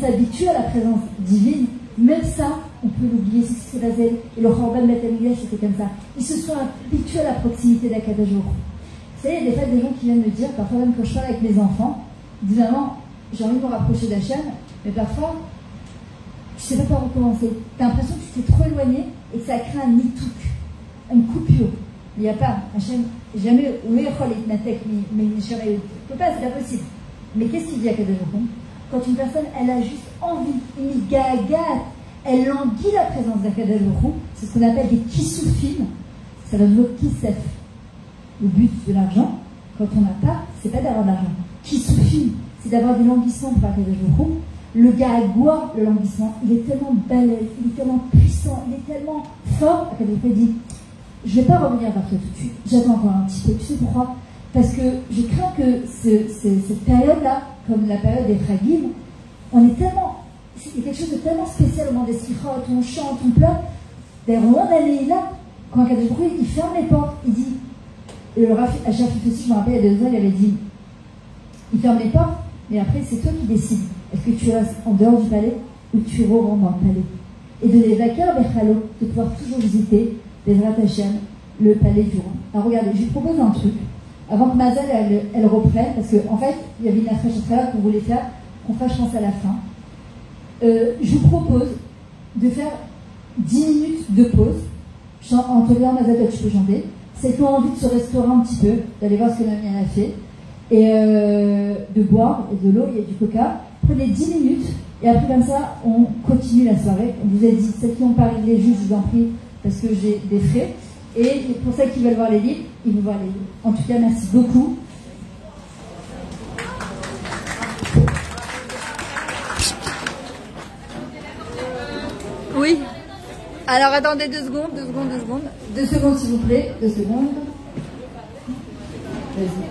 s'habitue à la présence divine, même ça, on peut l'oublier, c'est ce qui s'est passé. Et le Chorban Beth Amikdash, c'était comme ça. Ils se sont habitués à la proximité d'Akadosh Baruch Hu. Vous savez, il y a des fois des gens qui viennent me dire, parfois même quand je parle avec mes enfants, ils disent maman, j'ai envie de me rapprocher d'Hachem, mais parfois, je ne sais pas par où commencer. Tu as l'impression que tu t'es trop éloigné et que ça crée un nitouk, une coupure. Il n'y a pas, Hachem, jamais, mais il ne peut pas, c'est pas possible. Mais qu'est-ce qu'il dit à Akadosh Baruch Hu? Quand une personne, elle a juste envie, une gagat, elle languit la présence d'Akadosh Baruch Hu, c'est ce qu'on appelle des kissoufim, ça veut dire kissef. Le but de l'argent, quand on n'a pas, c'est pas d'avoir de l'argent. Kissoufim, c'est d'avoir des languissements pour Akadosh Baruch Hu. Le gagua, le languissement, il est tellement balèze, il est tellement puissant, il est tellement fort, qu'Akadosh Baruch Hu dit, je ne vais pas revenir vers toi tout de suite, j'attends encore un petit peu. Tu sais pourquoi? Parce que je crains que cette période-là, comme la période des Chagim, on est tellement, il y a quelque chose de tellement spécial au moment des Sichot, on chante, on pleure. D'ailleurs, au moment d'aller là, quand Akadosh Baruch Hu, il ferme les portes, il dit, et le Rafi Achafit aussi, je me rappelle, il y a 2 ans, il avait dit, il ferme les portes, mais après, c'est toi qui décides. Est-ce que tu restes en dehors du palais ou tu rentres dans le palais? Et de l'évacuer Bechalo, de pouvoir toujours visiter Bezrat Hashem, le palais du roi. Alors regardez, je vous propose un truc. Avant que Mazal elle reprenne, parce qu'en fait, il y avait une affaire qu'on voulait faire, qu'on fera, je pense, à la fin. Je vous propose de faire 10 minutes de pause. Antonia, Mazal, tu peux chanter. Ceux qui ont envie de se restaurer un petit peu, d'aller voir ce que mamie a fait, et de boire, et de l'eau, il y a du coca. Prenez 10 minutes, et après comme ça, on continue la soirée. On vous a dit, ceux qui n'ont pas réglé, juste, je vous en prie, parce que j'ai des frais. Et pour ceux qui veulent voir les livres, ils vont voir les livres. En tout cas, merci beaucoup. Oui. Alors attendez 2 secondes. 2 secondes s'il vous plaît. 2 secondes. Vas-y.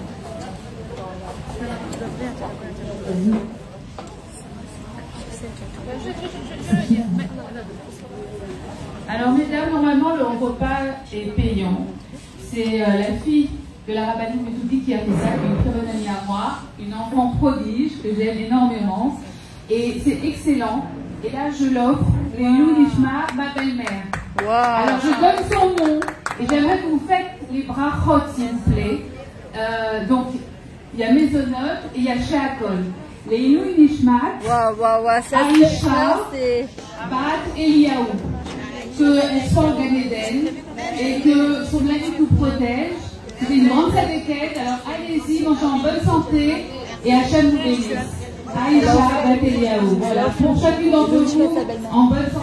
Alors, mesdames, normalement, le repas est payant. C'est la fille de la rabbinite Metoudi qui a fait ça, une très bonne amie à moi, une enfant prodige que j'aime énormément. Et c'est excellent. Et là, je l'offre, Leilou Nishma, ma belle-mère. Wow. Alors, je donne son nom et j'aimerais que vous faites les brachot, s'il vous plaît. Donc, il y a Maisonneuve et il y a Sheakol. Leilou Nishma, Aïcha, Bat Eliaou. Qu'elle soit au Gan Eden et que son planète nous protège. C'est une grande sadequette, alors allez-y, mangez en bonne santé et Hachem vous bénisse. Aïcha Bat Eliaou. Voilà, pour chacune d'entre vous, en bonne santé.